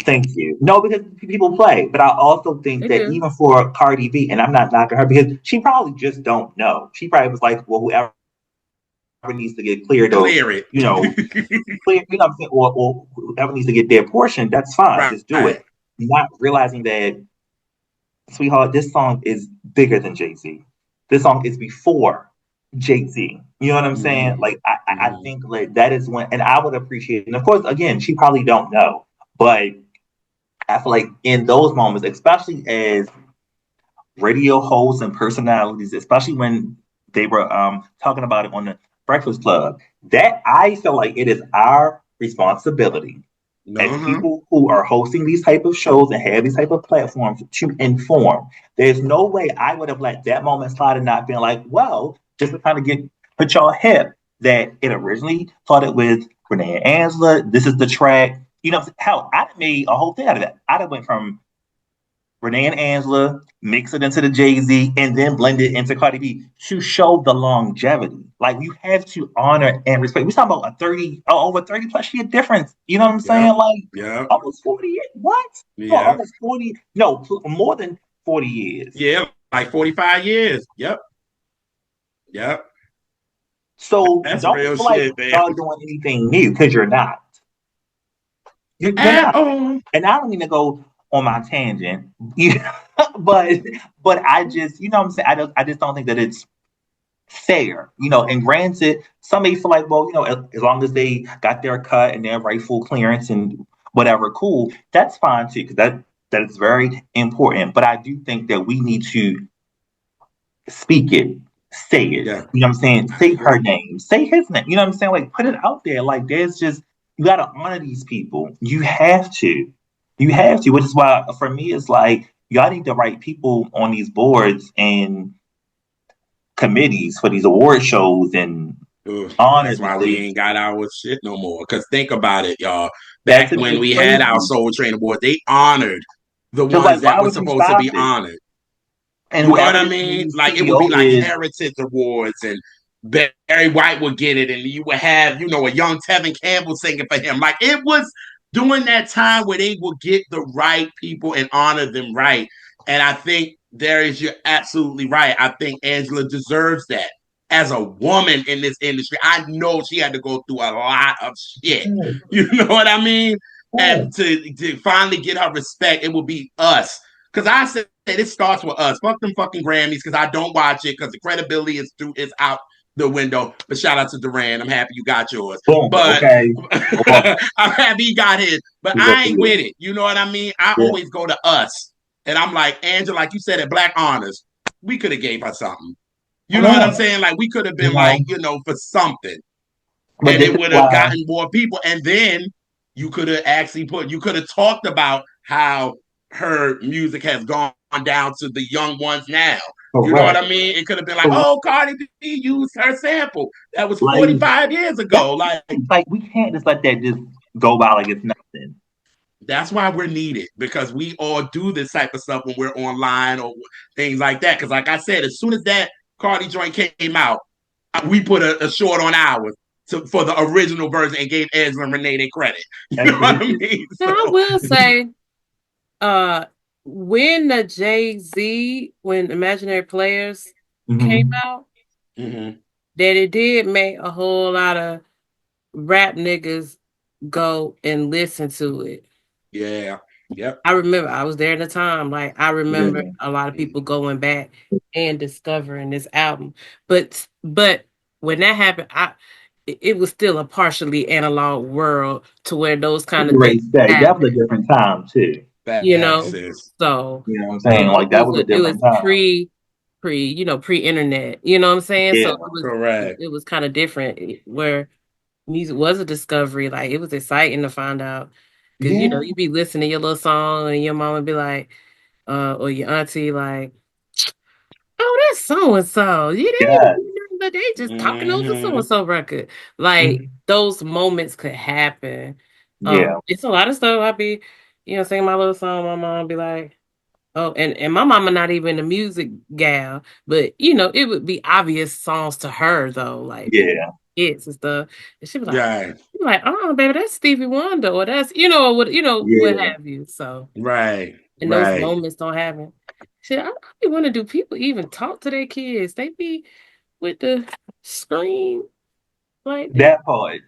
Thank you. No, because people play, but I also think They that do. even for Cardi B, and I'm not knocking her because she probably just don't know. She probably was like, well, whoever needs to get cleared or, Clear it. clear, you know what I'm saying, or whoever needs to get their portion, that's fine. Just do Right. it. Not realizing that, sweetheart, this song is bigger than Jay-Z. This song is before Jay-Z. You know what I'm saying? Like I think like that is when, and I would appreciate it. And of course, again, she probably don't know, but I feel like in those moments, especially as radio hosts and personalities, especially when they were talking about it on the Breakfast Club, that I feel like it is our responsibility as people who are hosting these type of shows and have these type of platforms to inform. There's no way I would have let that moment slide and not been like, well, just to kind of put y'all hip that it originally started with René and Angela. This is the track. You know, hell, I'd have made a whole thing out of that. I'd have went from René and Angela, mix it into the Jay-Z, and then blend it into Cardi B to show the longevity. Like you have to honor and respect. We're talking about over 30 plus year difference. You know what I'm saying? Like almost 40 years. What? No, almost 40. No, more than 40 years. Yeah, like 45 years. Yep. So that's don't real feel like shit, man. y'all doing anything new because you're not. You're not. And I don't mean to go on my tangent, but I just, you know what I'm saying? I just don't think that it's fair, and granted, some may feel like, well, as long as they got their cut and their rightful clearance and whatever, cool, that's fine too, because that is very important. But I do think that we need to speak it, say it. Yeah. You know what I'm saying? Say her name, say his name. You know what I'm saying? Like put it out there. Like there's just you gotta honor these people. You have to. You have to, which is why for me it's like y'all need the right people on these boards and committees for these award shows and honors. That's why we ain't got our shit no more. Because think about it, y'all. That's Back when we had our Soul Train Award, they honored the ones that were supposed to be honored. And you know what I mean? Like it would be like Heritage Awards, and Barry White would get it, and you would have, a young Tevin Campbell singing for him. Like it was during that time where they will get the right people and honor them right. And I think Darius, you're absolutely right. I think Angela deserves that. As a woman in this industry, I know she had to go through a lot of shit. You know what I mean? And to finally get her respect, it will be us. Because I said it starts with us. Fuck them fucking Grammys because I don't watch it because the credibility is out the window. But shout out to Duran. I'm happy you got yours. Boom. But Okay. I'm happy he got his. But I ain't with it. You know what I mean? I Yeah. always go to us. And I'm like, Angela, like you said at Black Honors, we could have gave her something. You know what I'm saying? Like we could have been like, for something. But And this it is would have why. gotten more people. And then you could have actually you could have talked about how her music has gone down to the young ones now. You know what Correct. I mean? It could have been like, Correct. oh, Cardi B used her sample. That was Like 45 years that's ago. like we can't just let that just go by like it's nothing. That's why we're needed because we all do this type of stuff when we're online or things like that. Because, like I said, as soon as that Cardi joint came out, we put a short on ours for the original version and gave Angela and René their credit. You know what I mean? Now, I will say, uh, when the Jay-Z, when Imaginary Players came Mm-hmm. out, Mm-hmm. that it did make a whole lot of rap niggas go and listen to it. Yeah. Yep. I remember I was there at the time. Like I remember Yeah. a lot of people going back and discovering this album. But when that happened, it was still a partially analog world to where those kind of things Great say. That was a happen. different time too. You Facts know, is. so You know what I'm saying? Like that was a it was different time. pre-internet. You know what I'm saying? So Yeah. Correct. it was kind of different where music was a discovery. Like it was exciting to find out because Yeah. you be listening to your little song and your mom would be like, or your auntie like, oh, that's so and so. You didn't even Yeah. do nothing, but they just talking over the so Mm-hmm. and so record. Like Mhm. those moments could happen. Yeah. It's a lot of stuff. I'd be, singing my little song. My mom be like, oh, and my mama not even a music gal, but it would be obvious songs to her though, like Yeah. hits and stuff. And Yeah. she'd be like, oh, baby, that's Stevie Wonder, or that's what Yeah. have you. So, Right. and those Right. moments don't happen. Shit, I really want to do people even talk to their kids. They be with the screen, like That part.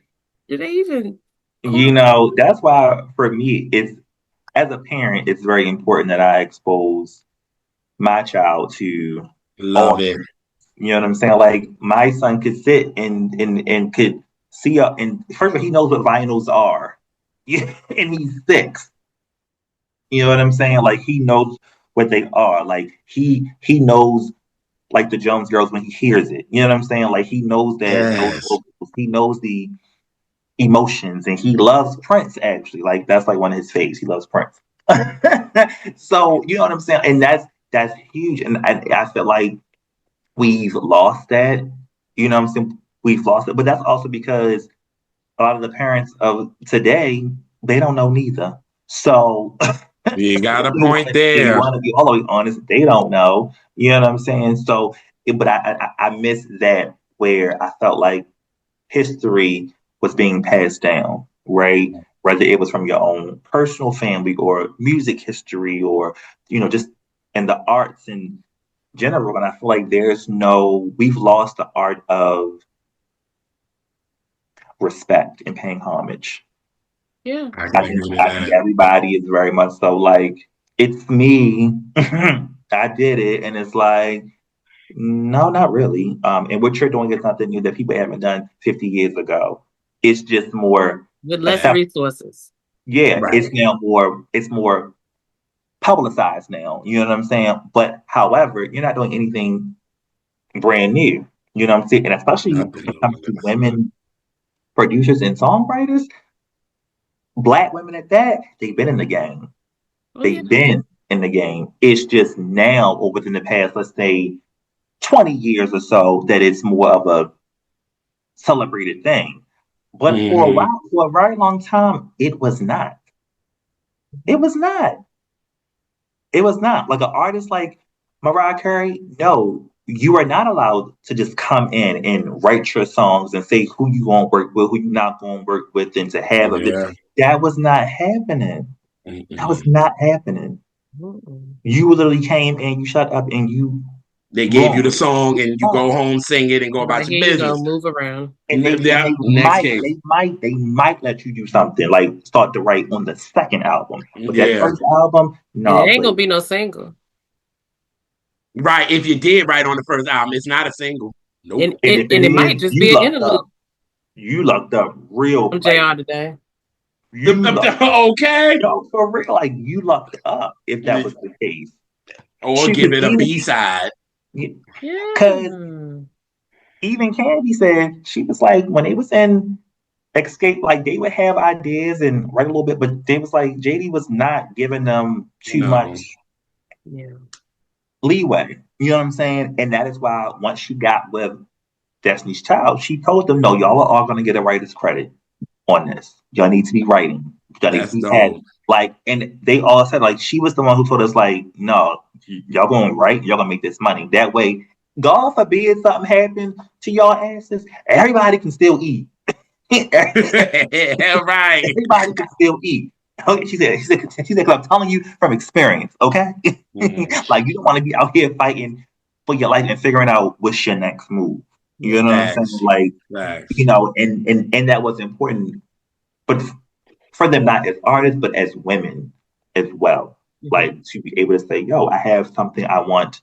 do they even call? That's why for me, it's as a parent, it's very important that I expose my child to all Love it. things. You know what I'm saying? Like my son could sit and could see up and first of all, he knows what vinyls are. Yeah, and he's 6. You know what I'm saying? Like he knows what they are. Like he knows like the Jones Girls when he hears it. You know what I'm saying? Like he knows that those Yes. vocals, he knows the emotions, and he loves Prince actually. Like that's like one of his faves. He loves Prince. So you know what I'm saying? And that's huge. And I feel like we've lost that. You know what I'm saying? We've lost it. But that's also because a lot of the parents of today, they don't know neither. So You got a we want point to we there. want to be all the way honest. They don't know. You know what I'm saying? So, but I miss that where I felt like history was being passed down, right? Whether it was from your own personal family or music history or just in the arts in general. And I feel like we've lost the art of respect and paying homage. Yeah. I I can think agree with I think that. everybody is very much so like it's me. I did it, and it's like no, not really. And what you're doing is something new that people haven't done 50 years ago. It's just more With less Fact. accepted. resources. Yeah, it's Right. now more publicized now. You know what I'm saying? But however, you're not doing anything brand new. You know what I'm saying? And especially I've when been it on comes the to other side. women producers and songwriters, black women at that, they've been in the game. Oh yeah. They've been in the game. It's just now, or within the past, let's say 20 years or so, that it's more of a celebrated thing. But for a Mm-hmm. while, for a very long time, it was not. It was not. It was not. Like an artist like Mariah Carey, no, you are not allowed to just come in and write your songs and say who you gonna work with, who you not gonna work with, and to have a bit. Yeah. That was not happening. That was not happening. Mm-mm. You literally came and you shut up and you They gave you the boom. song and you go home, sing it, and go about Like, your here you go, business. move around. And Yeah, next case. they might let you do something like start to write on the second album. But that Yeah. first album, And it no, ain't gonna please. be no single. Right. If you did write on the first album, it's not a single. Nope. And And if it it and it is, might just you be an lucked interlude up. You lucked up real from like JR today. you lucked Okay. no for real like you lucked up if that was the case. Or She give could it a B side. because Yeah. even Candy said she was like when they was in Escape, like they would have ideas and write a little bit, but they was like JD was not giving them too much No. Yeah. leeway. You know what I'm saying? And that is why once she got with Destiny's Child, she told them, no, y'all are all gonna get a writer's credit on this. Y'all need to be writing. Y'all need to That's be dope. adding. Like, and they all said, like, she was the one who told us, like, no, y'all gonna write, y'all gonna make this money. That way, God forbid something happen to y'all asses, everybody can still eat. Right. Everybody can still eat. Okay, she said, 'cause I'm telling you from experience, okay? Like, you don't want to be out here fighting for your life and figuring out what's your next move. You Yeah. know what I'm saying? Facts. Like, Facts. you know, and that was important, but for them not as artists, but as women as well. Mhm. Like to be able to say, yo, I have something I want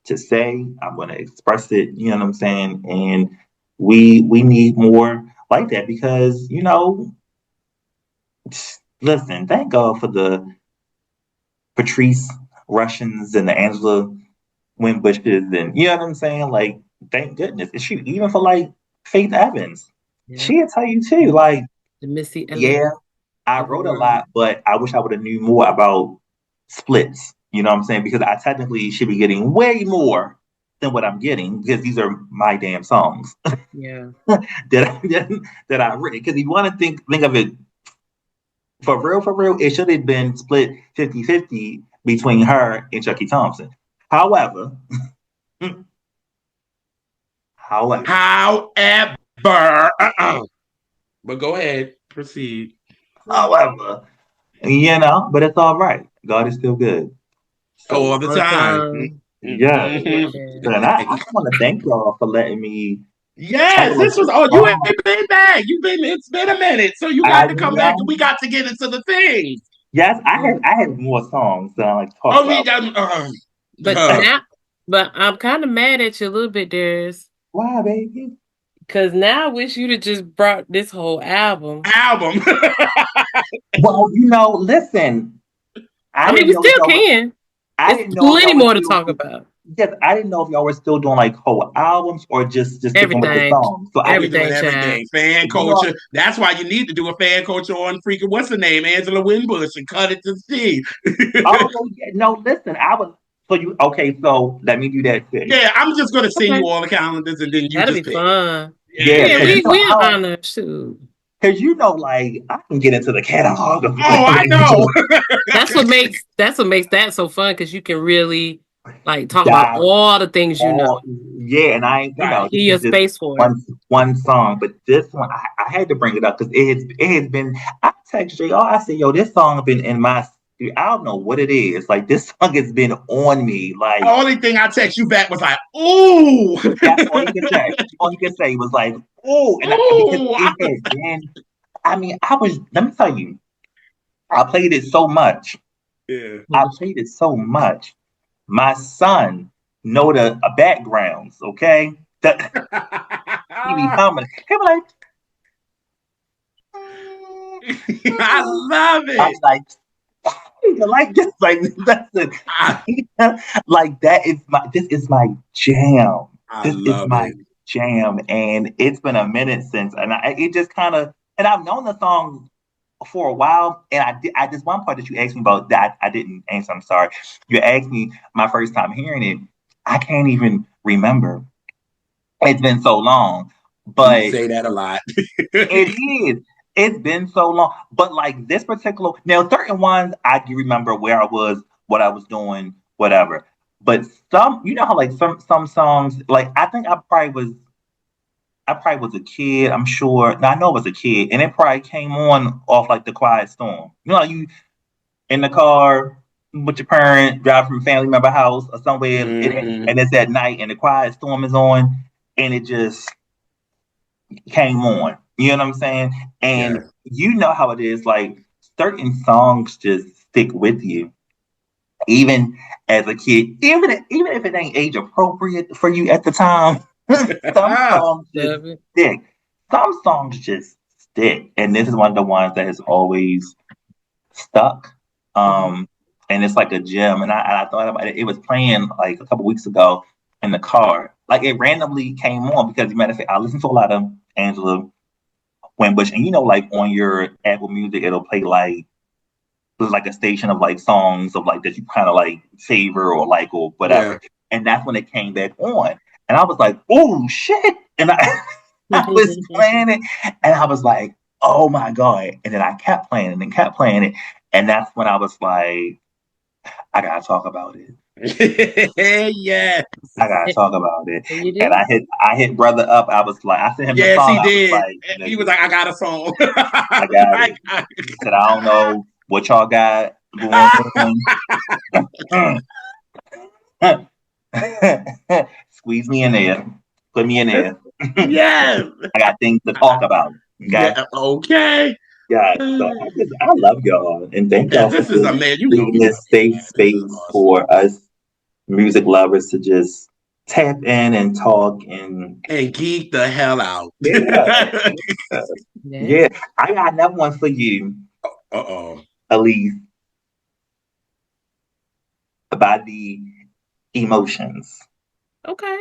to say, I'm gonna express it, you know what I'm saying? And we need more like that because, you know, listen, thank God for the Patrice Russians and the Angela Winbushes and you know what I'm saying? Like, thank goodness. And shoot, even for like Faith Evans, Yeah. she'll tell you too, like, The Missy Elliott yeah, I of the wrote a world. lot, but I wish I would have knew more about splits. You know what I'm saying? Because I technically should be getting way more than what I'm getting because these are my damn songs Yeah. that I written. Because if you want to think of it for real, it should have been split 50-50 between her and Chucky Thompson. However, however, However, but go ahead, proceed. however, you know, but it's all right. God is still good. All So the All the time. time. yeah. Yeah. And I want to thank y'all for letting me talk Yes, about this was. this Oh, you song. ain't been back. You've been. It's been a minute, so you I got to come back, and know. we got to get into the things. Yes, Yeah. I have more songs that I like to talk Oh, we about. got. But now, but I'm kind of mad at you a little bit, Darius, Why, baby? because now I wish you'd have just brought this whole album. album. Well, you know, listen, I I mean, didn't we know if still y'all were. can. I It's didn't know if plenty y'all were more to still. talk about. Yes, I didn't know if y'all were still doing like whole albums or just sticking with the Everything. songs. So I We didn't know. doing Everything, child. everything. Fan You know, culture. That's why you need to do a fan culture on freaking what's the name, Angela Winbush, and cut it to see. oh well, yeah, no, listen, I was. So you okay? So let me do that too. Yeah, I'm just gonna send Okay. you all the calendars, and then you That'll just be pick. fun. Yeah, Yeah, because Yeah. you know we I in don't. honor too. Because you know, like I can get into the catalog of Oh, I know. That's what makes that so fun because you can really like talk about dive all the things you know. all yeah, and I you know Right. this Give you a is just space for it. one song, but this one I had to bring it up because it has been. I text JR. I said, "Yo, this song has been in my. I don't know what it is. Like this song has been on me. The Like only thing I text you back was like, "Ooh, that's all you can say. All you can say was like, oh, and because ooh." it had been. I mean, I was. Let me tell you, I played it so much. Yeah. I played it so much. My son know the backgrounds. Okay, that he be humming. He be like. I love I'm it. like, like this, like that's it. I, Like that is my. This is my jam. I This is love my it. jam, and it's been a minute since, and it just kind of, and I've known the song for a while, and I just one part that you asked me about that I didn't answer. I'm sorry. You asked me my first time hearing it. I can't even remember. It's been so long, You but say that a lot. it is. It's been so long. But like this particular now, certain ones I do remember where I was, what I was doing, whatever. But some, you know how like some songs, like I think I probably was I probably was a kid. I'm sure. No, I know I was a kid, and it probably came on off like the Quiet Storm. You know, like you in the car with your parent driving from a family member house or somewhere, Mm-hmm. and it's at night, and the Quiet Storm is on, and it just came on. You know what I'm saying? And Yes. you know how it is. Like certain songs just stick with you, even as a kid, even if it ain't age appropriate for you at the time. Some songs just Love it. stick. Some songs just stick, and this is one of the ones that has always stuck. Mhm. Um, and it's like a gem. And I thought about it. It was playing like a couple weeks ago in the car. Like it randomly came on because, matter of fact, I listen to a lot of Angela Winbush, and like on your Apple Music, it'll play like there's like a station of like songs of like that you kind of like favor or like or Yeah. whatever. And that's when it came back on. And I was like, oh shit. And I, I was playing it and I was like, oh my God. And then I kept playing it and kept playing it. And that's when I was like, I gotta talk about it. Yes. I gotta talk about it. And you And did. I hit brother up. I was like, I sent him the Yes, song. he I was did. like, He was nigga, like, I got a song. I got Like, it. I said, I don't know what y'all got going on. Squeeze me in there. Put me in there. yes. I got things to talk about. Okay. Yeah. Okay. Yeah. So I love y'all and thank Yeah, y'all for this is a just man. You know creating we love this you, safe man. This is space awesome. for us music lovers to just tap in and talk and And geek the hell out. yeah, yeah. Yeah. Yeah. I got another one for you, Uh-oh. Elise, about the emotions. Okay.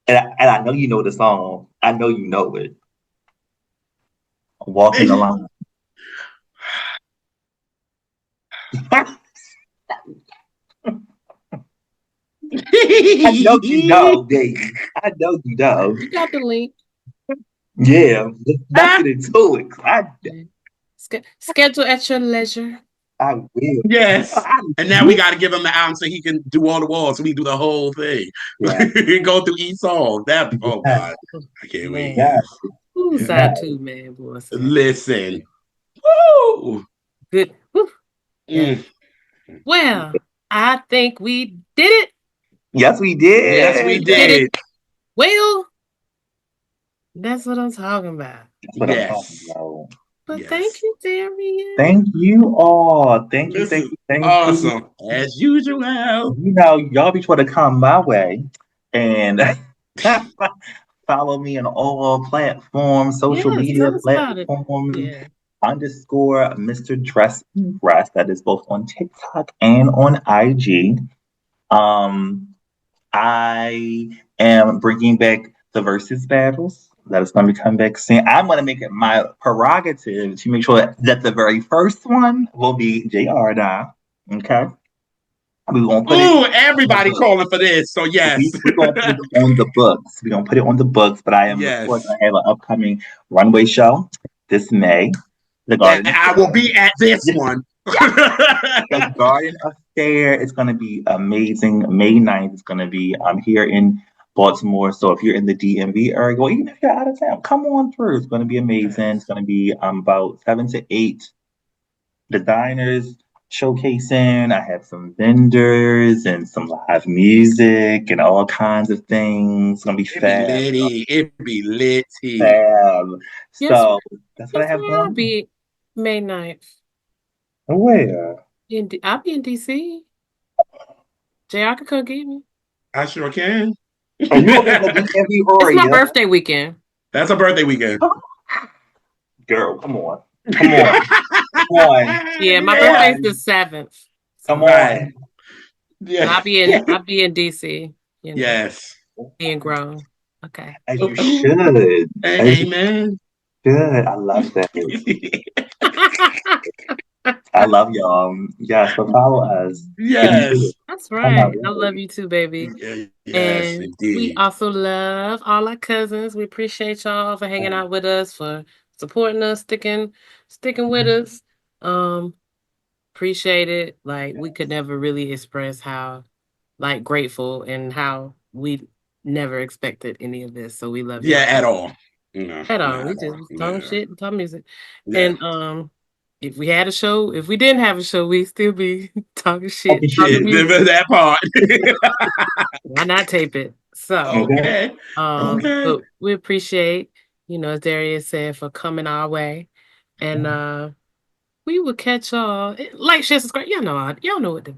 And I know you know the song. I know you know it. Walking the line. I know you know, baby. I know you know. You got the link. Yeah, let's get into it. Yeah. Schedule at your leisure. I will. Yes. I And now we will. got to give him the album so he can do all the walls. So we do the whole thing. Yeah, Go through each song. That oh yeah, God, I can't wait. Man. yeah, Yes. Who's Yeah. yeah. side two, man, boy, side. Listen. Woo! Good. Whew. Yeah. Mm. Well, I think we did it. Yes, we Yes, we did. Did it did. well. That's what I'm talking about. That's what I'm talking Yes. about. But thank Yes. you, Darian. Thank you all. Thank you, This thank is you, thank you. awesome. As usual. Y'all be sure to come my way and follow me on all platforms, social Yes, media tell us about it. platforms, Yeah. underscore Mr. Dress. That is both on TikTok and on IG. Um, I am bringing back the versus battles. That is going to be coming back soon. I'm going to make it my prerogative to make sure that the very first one will be JR now. Okay. We're going to put it Ooh, on the everybody book. calling for this. So yes. We're going to put it on the books. We're going to put it on the books. But I am, of course, Yes. going to have an upcoming runway show this May, the That Garden I will Affair. be at this one. The Garden Affair is going to be amazing. May 9th is going to be here in Baltimore. So if you're in the DMV area, or even if you're out of town, come on through. It's going to be amazing. It's going to be about 7 to 8 designers showcasing. I have some vendors and some live music and all kinds of things. It's going to be It be fab, litty. It be litty. fab. Guess So where? that's what I Guess have where I'll going be May 9th. on. Where? I'll be in DC. JR can come get me. I sure can. Are you in the DMV It's my area? birthday weekend. That's a birthday weekend. Girl, come on. Come on. Come on. Yeah, my Come birthday's Yes. the on. 7th. Come So Right. on. but Yeah. I'll be in DC, Yes. being grown. Okay. As you Ooh. should. As you Amen. should. I love that. I love y'all. Yes, so follow us. If you should. Yes. That's Oh my right. I love word. you too, baby. Yes, And we indeed. also love all our cousins. We appreciate y'all for hanging out with us, for supporting us, sticking with us. Um, appreciate it. Like we could never really express how like grateful and how we never expected any of this. So we love Yeah, y'all. at all. No, At all. not We at just all. was talking No. shit and talking music. Yeah. And if we had a show, if we didn't have a show, we'd still be talking shit, Talking talking shit. music. That part. Why not tape it? So Okay. Okay. Okay. but we appreciate, as Darius said, for coming our way. And we will catch y'all. Like, share, subscribe. Y'all know the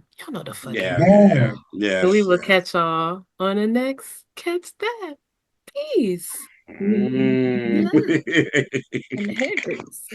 fucking Yeah. thing. Yeah. So we Yes. will catch y'all on the next Catch That. Peace. Mm. Love and hair grease.